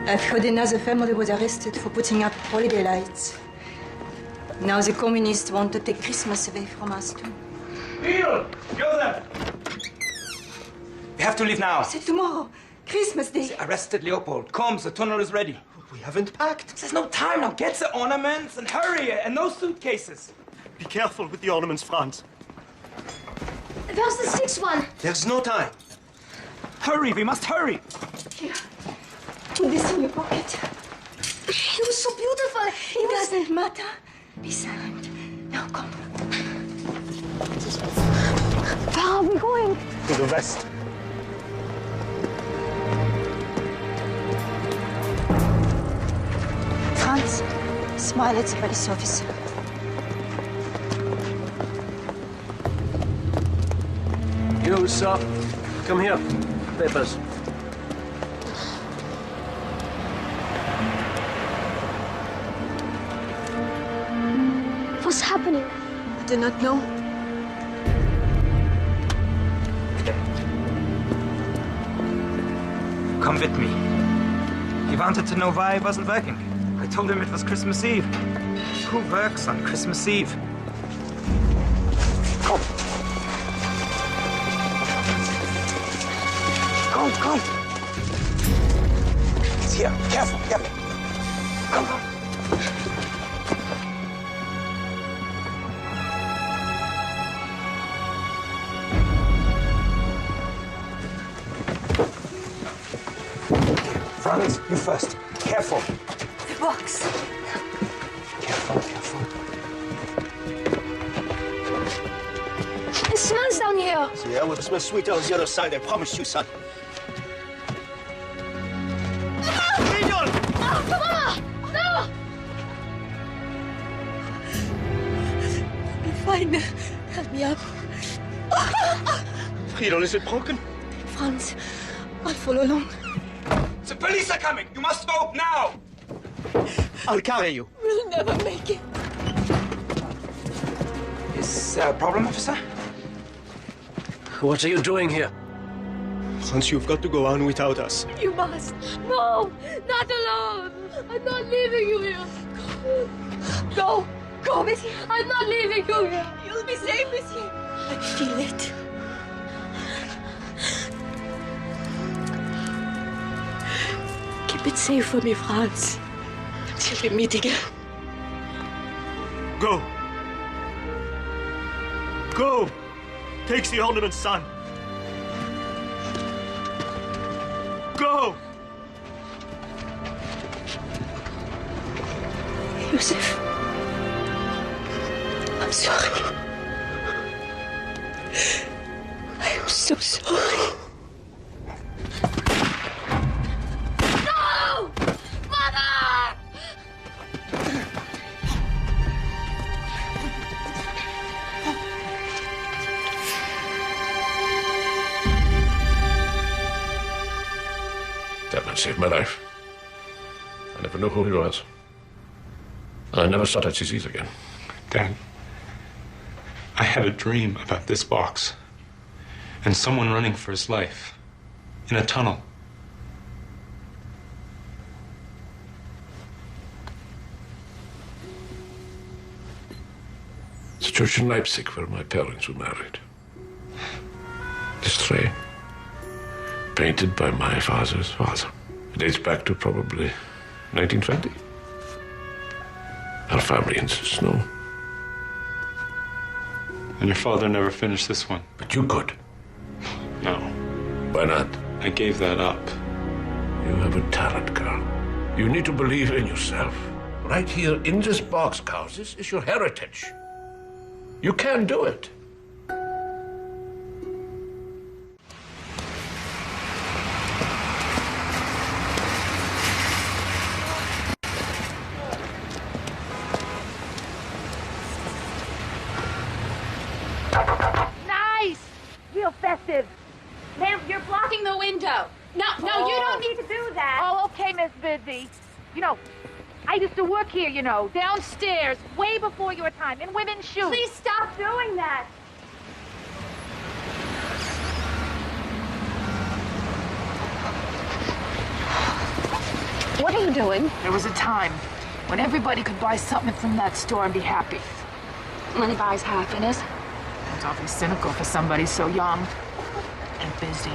I've heard another family was arrested for putting up holiday lights. Now the communists want to take Christmas away from us, too. Neil! Joseph! We have to leave now. C'est tomorrow, Christmas Day. They arrested Leopold. Come, the tunnel is ready. We haven't packed. There's no time now. Get the ornaments and hurry, and no suitcases. Be careful with the ornaments, Franz. Where's the sixth one? There's no time. Hurry, we must hurry. Here, put this in your pocket. It was so beautiful. It doesn't matter. Be silent. Now come. Where are we going? To the west. Franz, smile at the police officer. You, sir. Come here. Papers. What's happening? I do not know. Come with me. He wanted to know why I wasn't working. I told him it was Christmas Eve. Who works on Christmas Eve? Come. Come. He's here. Careful. Come. Franz, you first. Careful. The box. Careful. It smells down here. Yeah, well, it smells sweeter on the other side, I promise you, son. Mama! No! Be fine. Help me up. Friedel, is it broken? Franz, I'll follow along. The police are coming. You must go now. I'll carry you. We'll never make it. Is there a problem, officer? What are you doing here? Franz, you've got to go on without us. You must. No, not alone. I'm not leaving you here. Go with him. I'm not leaving you here. You'll be safe with him. I feel it. Keep it safe for me, Franz. Until we meet again. Go. Go. Take the ornament, son. Go. Joseph, I'm sorry. I am so sorry. No! Mother! That man saved my life. I never knew who he was. I never saw that disease again. Dad, I had a dream about this box and someone running for his life in a tunnel. The church in Leipzig where my parents were married. The ashtray. Painted by my father's father. It dates back to probably 1920. Our family insists no. And your father never finished this one? But you could. No. Why not? I gave that up. You have a talent, Carl. You need to believe in yourself. Right here in this box, Carl. This is your heritage. You can do it. Nice! Real festive. Ma'am, you're blocking the window. No, you don't need to do that. Oh, okay, Miss Busy. You know, I used to work here, you know, downstairs, way before your time, in women's shoes. Please stop doing that. What are you doing? There was a time when everybody could buy something from that store and be happy. Money buys happiness. It's awfully cynical for somebody so young and busy.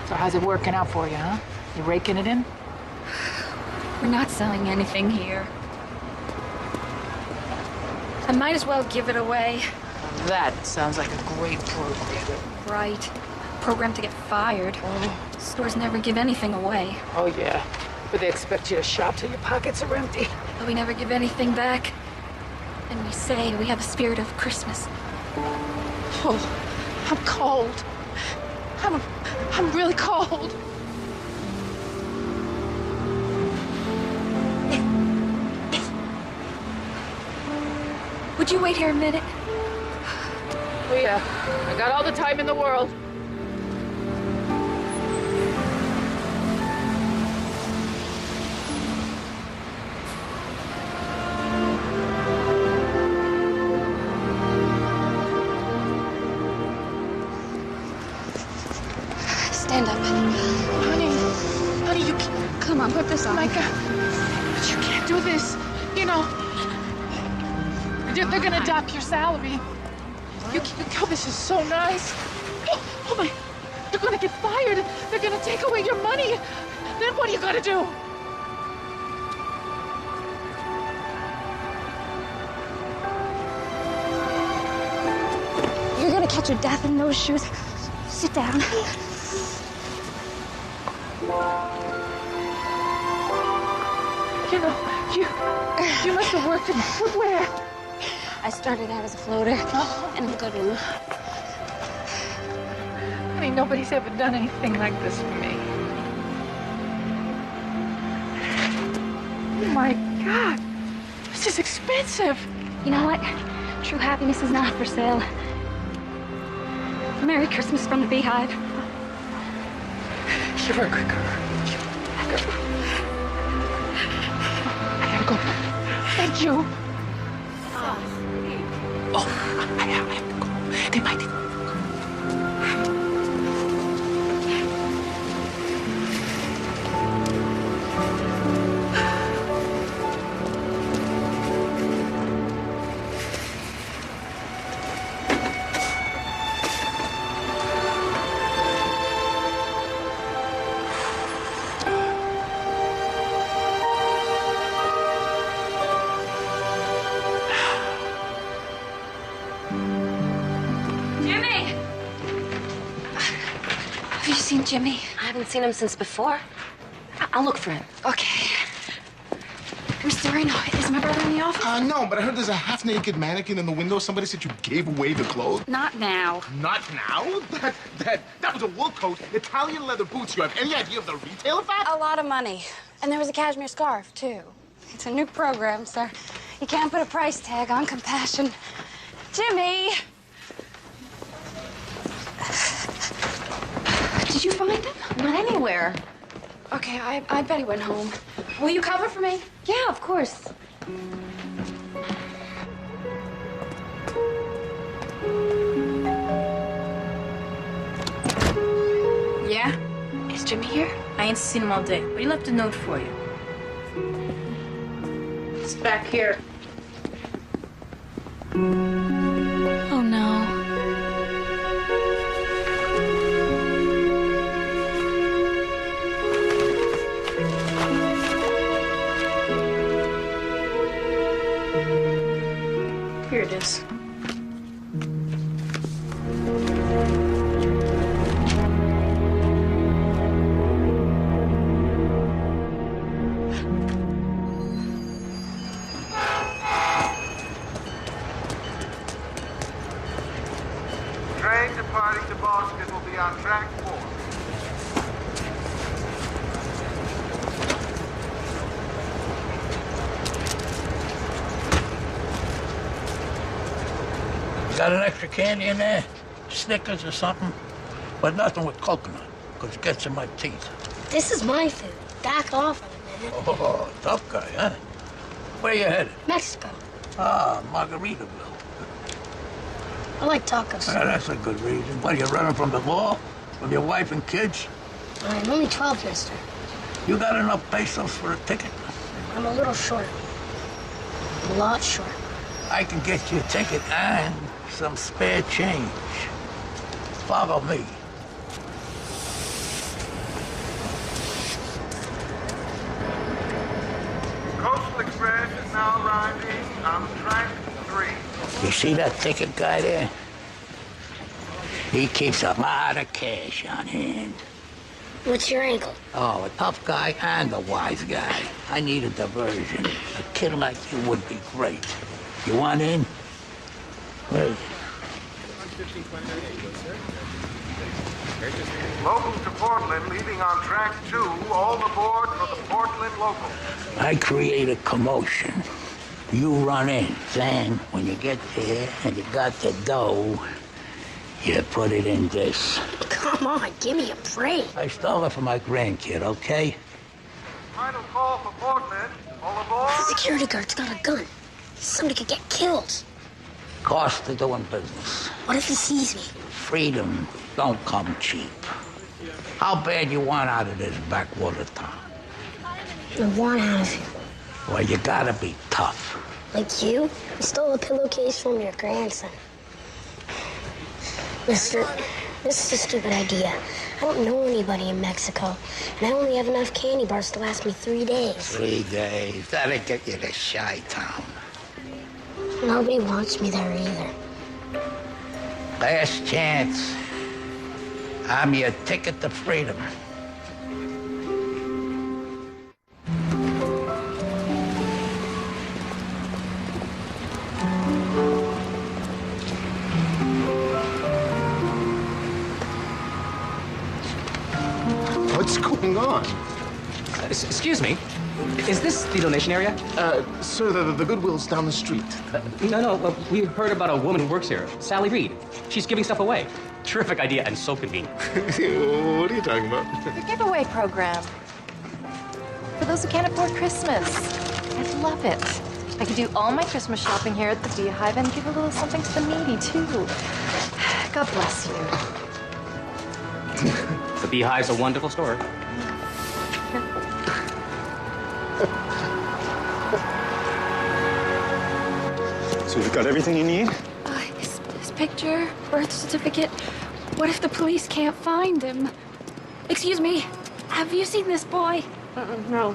So how's it working out for you, huh? You raking it in? We're not selling anything here. I might as well give it away. That sounds like a great program. Right. Program to get fired. Stores never give anything away. Oh, yeah. But they expect you to shop till your pockets are empty. But we never give anything back. And we say we have the spirit of Christmas. Oh, I'm cold. I'm really cold. Would you wait here a minute? Oh, yeah. I got all the time in the world. Stand up. Honey, you can't. Come on, put this on. My God. But you can't do this. You know, they're gonna dock your salary. You can't. Oh, this is so nice. Oh my, you're gonna get fired. They're gonna take away your money. Then what are you gonna do? You're gonna catch your death in those shoes. Sit down. You know, you must have worked in footwear. I started out as a floater and a good one. Honey, nobody's ever done anything like this for me. Oh my God, this is expensive. You know what? True happiness is not for sale. Merry Christmas from the Beehive. You're a good girl. I gotta go. Thank you. Oh, I have to go. They might. Jimmy? I haven't seen him since before. I'll look for him. Okay. Mr. Reno, is my brother in the office? No, but I heard there's a half-naked mannequin in the window. Somebody said you gave away the clothes. Not now. Not now? That was a wool coat, Italian leather boots. You have any idea of the retail of that? A lot of money. And there was a cashmere scarf, too. It's a new program, sir. You can't put a price tag on compassion. Jimmy! Did you find him? Not anywhere. Okay, I bet he went home. Will you cover for me? Yeah, of course. Yeah? Is Jimmy here? I ain't seen him all day, but he left a note for you. It's back here. Oh, no. Here it is. Train departing to Boston will be on track 4. Got an extra candy in there? Snickers or something? But nothing with coconut, because it gets in my teeth. This is my food. Back off in a minute. Oh, tough guy, huh? Where you headed? Mexico. Ah, Margaritaville. I like tacos. That's a good reason. What, you running from the law? From your wife and kids? I'm only 12, mister. You got enough pesos for a ticket? I'm a little short. A lot short. I can get you a ticket and some spare change. Follow me. Coastal Express is now arriving on track 3. You see that ticket guy there? He keeps a lot of cash on hand. What's your angle? Oh, a tough guy and a wise guy. I need a diversion. A kid like you would be great. You want in? Where is it? Local to Portland leaving on track 2. All aboard for the Portland local. I create a commotion. You run in. Then, when you get there and you got the dough, you put it in this. Come on, give me a break. I stole it from my grandkid, okay? Final call for Portland. All aboard. The security guard's got a gun. Somebody could get killed. Cost of doing business. What if he sees me? Freedom don't come cheap. How bad you want out of this backwater town? I want out of here. Well, you gotta be tough. Like you? You stole a pillowcase from your grandson. Mister, this is a stupid idea. I don't know anybody in Mexico, and I only have enough candy bars to last me 3 days. 3 days. That'll get you to Chi-Town. Nobody wants me there either. Last chance. I'm your ticket to freedom. What's going on? Excuse me. Is this the donation area? Sir, the Goodwill's down the street. No. We heard about a woman who works here, Sally Reed. She's giving stuff away. Terrific idea and so convenient. What are you talking about? The giveaway program. For those who can't afford Christmas. I'd love it. I could do all my Christmas shopping here at the Beehive and give a little something to the needy, too. God bless you. The Beehive's a wonderful store. So you've got everything you need? His picture, birth certificate. What if the police can't find him? Excuse me, have you seen this boy? No.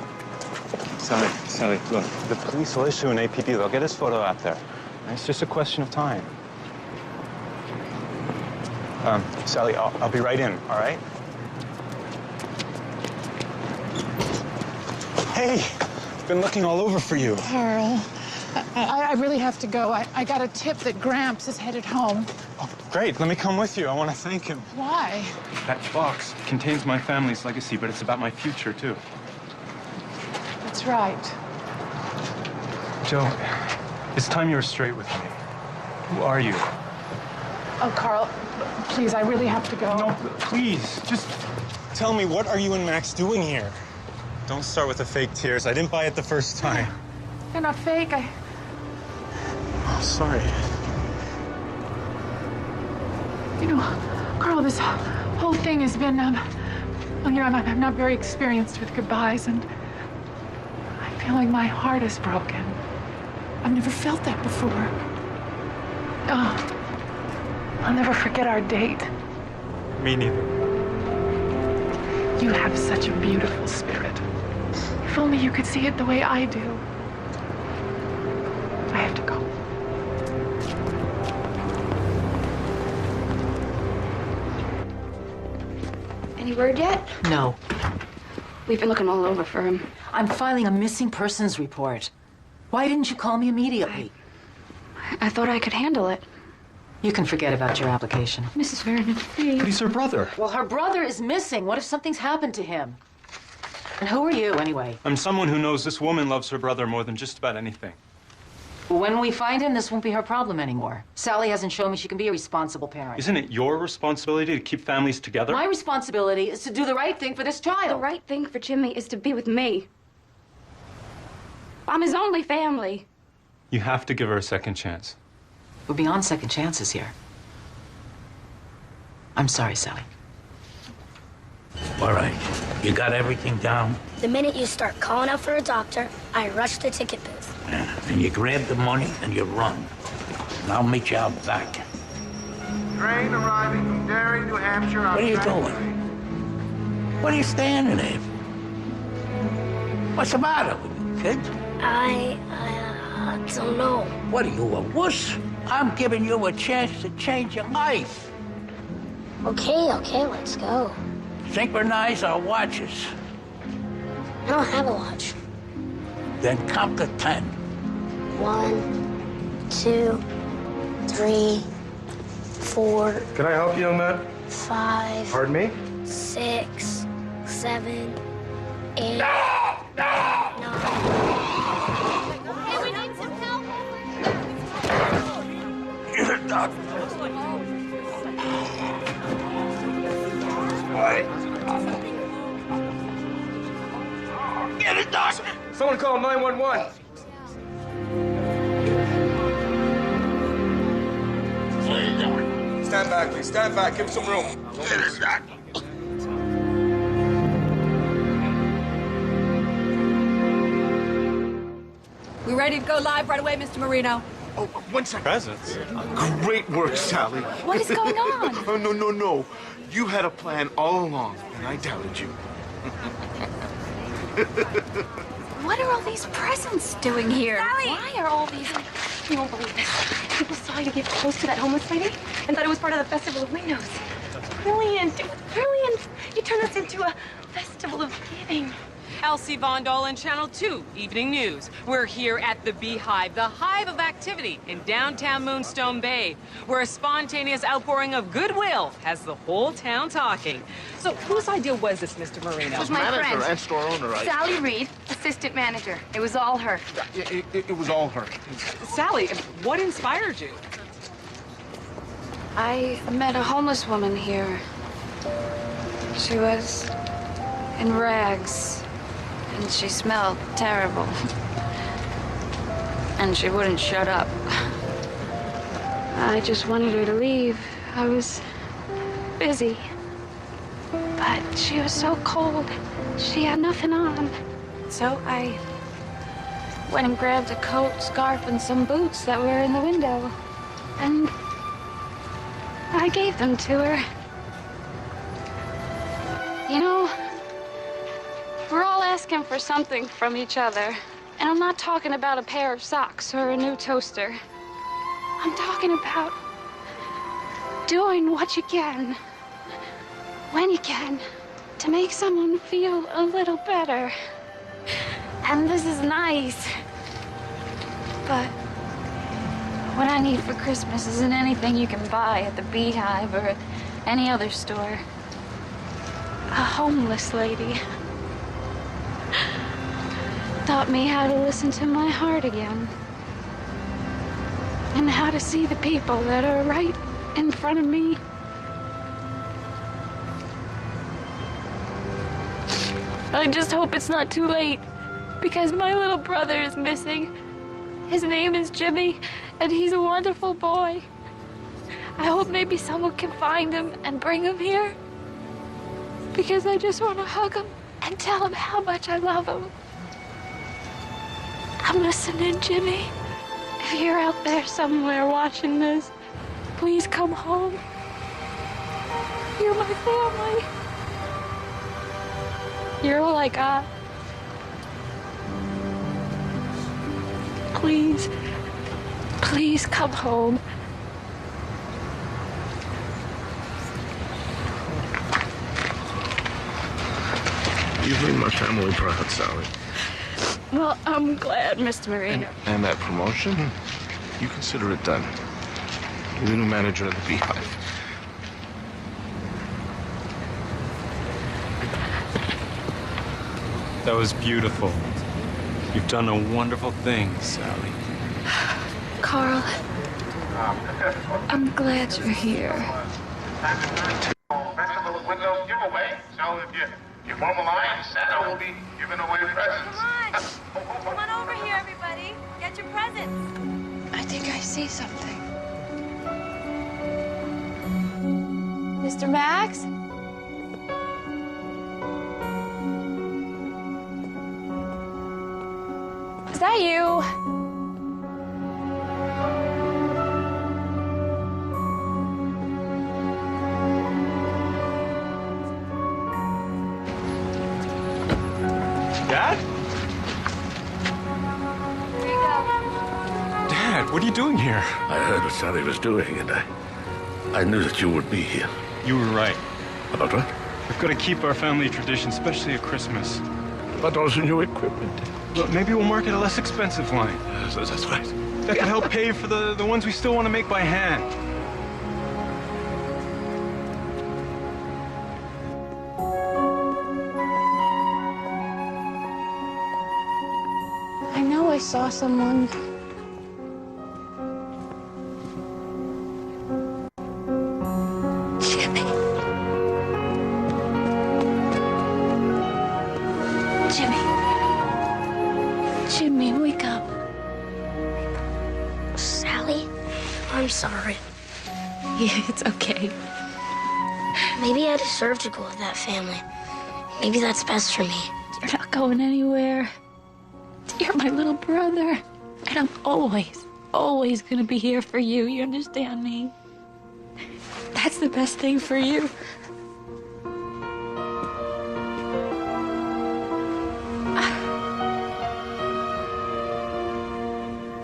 Sally, look, the police will issue an APB. They'll get his photo out there. It's just a question of time. Sally, I'll be right in, all right? Hey, I've been looking all over for you. Carl, I really have to go. I got a tip that Gramps is headed home. Oh, great. Let me come with you. I want to thank him. Why? That box contains my family's legacy, but it's about my future, too. That's right. Joe, it's time you were straight with me. Who are you? Oh, Carl, please, I really have to go. No, please, just tell me, what are you and Max doing here? Don't start with the fake tears. I didn't buy it the first time. They're not fake. Oh, sorry. You know, Carl, this whole thing has been, I'm not very experienced with goodbyes, and I feel like my heart is broken. I've never felt that before. Oh, I'll never forget our date. Me neither. You have such a beautiful spirit. If only you could see it the way I do. I Any word yet? No. We've been looking all over for him. I'm filing a missing persons report. Why didn't you call me immediately? I thought I could handle it. You can forget about your application. Mrs. Vernon, please. But he's her brother. Well, her brother is missing. What if something's happened to him? And who are you, anyway? I'm someone who knows this woman loves her brother more than just about anything. When we find him, this won't be her problem anymore. Sally hasn't shown me she can be a responsible parent. Isn't it your responsibility to keep families together? My responsibility is to do the right thing for this child. The right thing for Jimmy is to be with me. I'm his only family. You have to give her a second chance. We're beyond second chances here. I'm sorry, Sally. All right. You got everything down? The minute you start calling out for a doctor, I rush the ticket booth. Yeah. Then you grab the money and you run. And I'll meet you out back. Train arriving from Derry, New Hampshire. What are you doing? What are you standing there for? What's the matter with you, kid? I don't know. What are you, a wuss? I'm giving you a chance to change your life. Okay, let's go. Synchronize our watches. I don't have a watch. Then count to 10. 1, 2, 3, 4. Can I help you, young man? 5. Pardon me? 6, 7, 8. 9. Hey, we need some help over here. You're the doctor. Get a doctor. Someone call 911. Stand back, please. Stand back. Give him some room. Get a doctor. We ready to go live right away, Mr. Marino? Oh, 1 second. Presents? Great work, Sally. What is going on? Oh, no. You had a plan all along, and I doubted you. What are all these presents doing here? Sally! Why are all these... You won't believe this. People saw you get close to that homeless lady and thought it was part of the Festival of Windows. Brilliant. It was brilliant. You turned us into a festival of giving. Elsie Von Dolan, Channel 2, Evening News. We're here at the Beehive, the hive of activity in downtown Moonstone Bay, where a spontaneous outpouring of goodwill has the whole town talking. So whose idea was this, Mr. Marino? It was my friend. and store owner, right? Sally Reed, assistant manager. It was all her. It was all her. Sally, what inspired you? I met a homeless woman here. She was in rags. And she smelled terrible. And she wouldn't shut up. I just wanted her to leave. I was busy. But she was so cold. She had nothing on. So I went and grabbed a coat, scarf, and some boots that were in the window. And I gave them to her. You know, we're all asking for something from each other. And I'm not talking about a pair of socks or a new toaster. I'm talking about doing what you can, when you can, to make someone feel a little better. And this is nice. But what I need for Christmas isn't anything you can buy at the Beehive or at any other store. A homeless lady taught me how to listen to my heart again. And how to see the people that are right in front of me. I just hope it's not too late, because my little brother is missing. His name is Jimmy, and he's a wonderful boy. I hope maybe someone can find him and bring him here, because I just want to hug him and tell him how much I love him. I'm listening, Jimmy. If you're out there somewhere watching this, please come home. You're my family. You're all I got. Please, please come home. You've made my family proud, Sally. Well, I'm glad, Mr. Marino. And that promotion, you consider it done. You're the new manager of the Beehive. That was beautiful. You've done a wonderful thing, Sally. Carl, I'm glad you're here. Festival of Windows giveaway. So if you form a line, Santa will be giving away presents. Come on over here, everybody. Get your presents. I think I see something. Mr. Max? Is that you? Dad? Here you go. Dad, what are you doing here? I heard what Sally was doing, and I knew that you would be here. You were right. About what? We've got to keep our family tradition, especially at Christmas. But also new equipment. Well, maybe we'll market a less expensive line. That's right. That could help pay for the ones we still want to make by hand. I know I saw someone. Jimmy. Jimmy, wake up. Sally, I'm sorry. Yeah, it's okay. Maybe I deserve to go with that family. Maybe that's best for me. You're not going anywhere. You're my little brother. And I'm always gonna be here for you. You understand me? That's the best thing for you.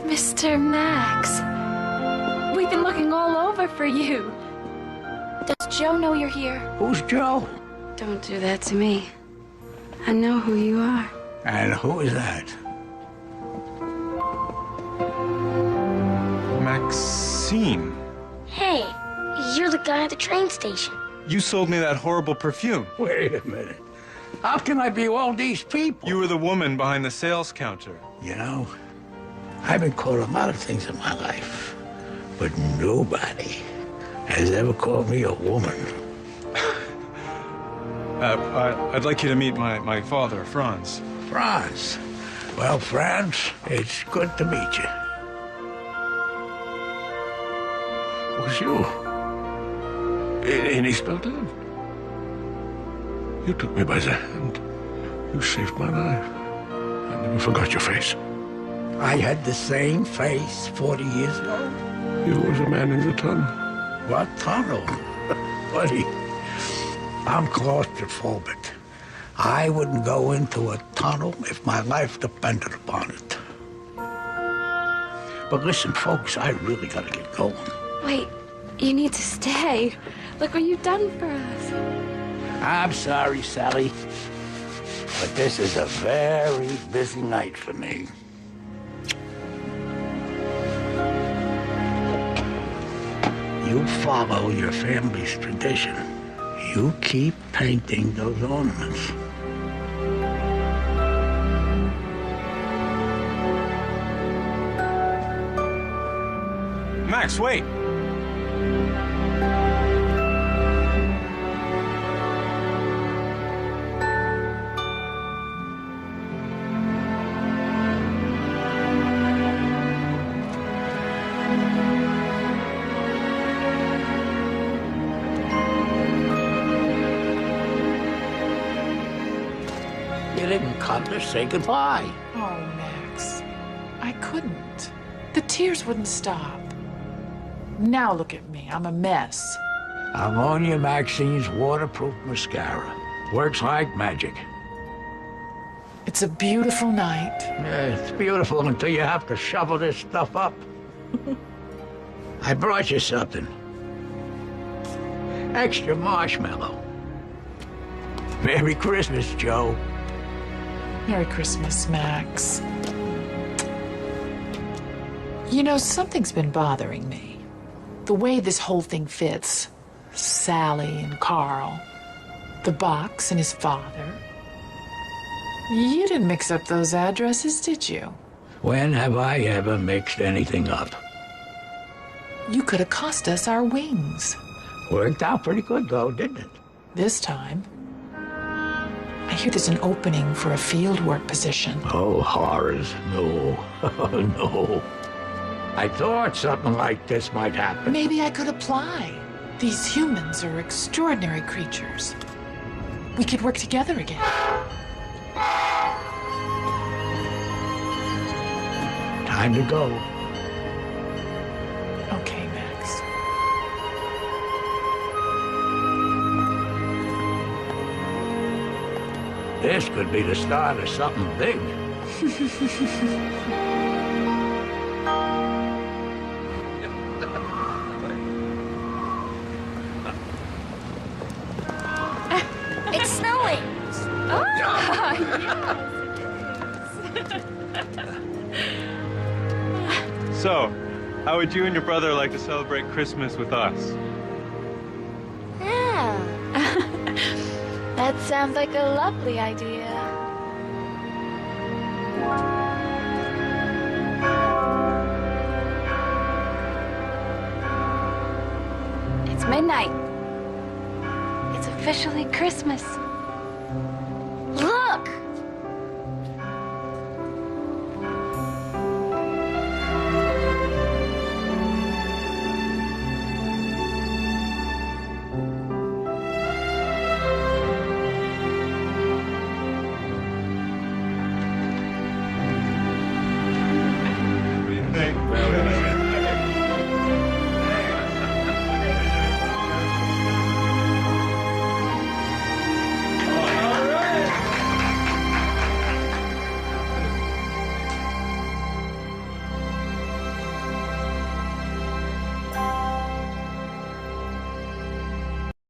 Mr. Max, we've been looking all over for you. Does Joe know you're here? Who's Joe? Don't do that to me. I know who you are. And who is that? Maxine, Hey, you're the guy at the train station. you sold me that horrible perfume. Wait a minute. How can I be all these people? You were the woman behind the sales counter. You know, I've been called a lot of things in my life, but nobody has ever called me a woman. I'd like you to meet my father, Franz. Franz. Well, Franz, it's good to meet you. It was you. In East Berlin. You took me by the hand. You saved my life. I never forgot your face. I had the same face 40 years ago. You was a man in the tunnel. What tunnel? Buddy, I'm claustrophobic. I wouldn't go into a tunnel if my life depended upon it. But listen, folks, I really gotta get going. Wait, you need to stay. Look what you've done for us. I'm sorry, Sally, but this is a very busy night for me. You follow your family's tradition. You keep painting those ornaments. Max, wait. You didn't come to say goodbye. Oh, Max. I couldn't. The tears wouldn't stop. Now look at me. I'm a mess. Ammonia Maxine's waterproof mascara. Works like magic. It's a beautiful night. Yeah, it's beautiful until you have to shovel this stuff up. I brought you something. Extra marshmallow. Merry Christmas, Joe. Merry Christmas, Max. You know, something's been bothering me. The way this whole thing fits. Sally and Carl. The box and his father. You didn't mix up those addresses, did you? When have I ever mixed anything up? You could have cost us our wings. Worked out pretty good, though, didn't it? This time. I hear there's an opening for a field work position. Oh, horrors. No. No. I thought something like this might happen. Maybe I could apply. These humans are extraordinary creatures. We could work together again. Time to go. Okay, Max. This could be the start of something big. It's snowing. Oh, So, how would you and your brother like to celebrate Christmas with us? Yeah. That sounds like a lovely idea. It's midnight. It's officially Christmas.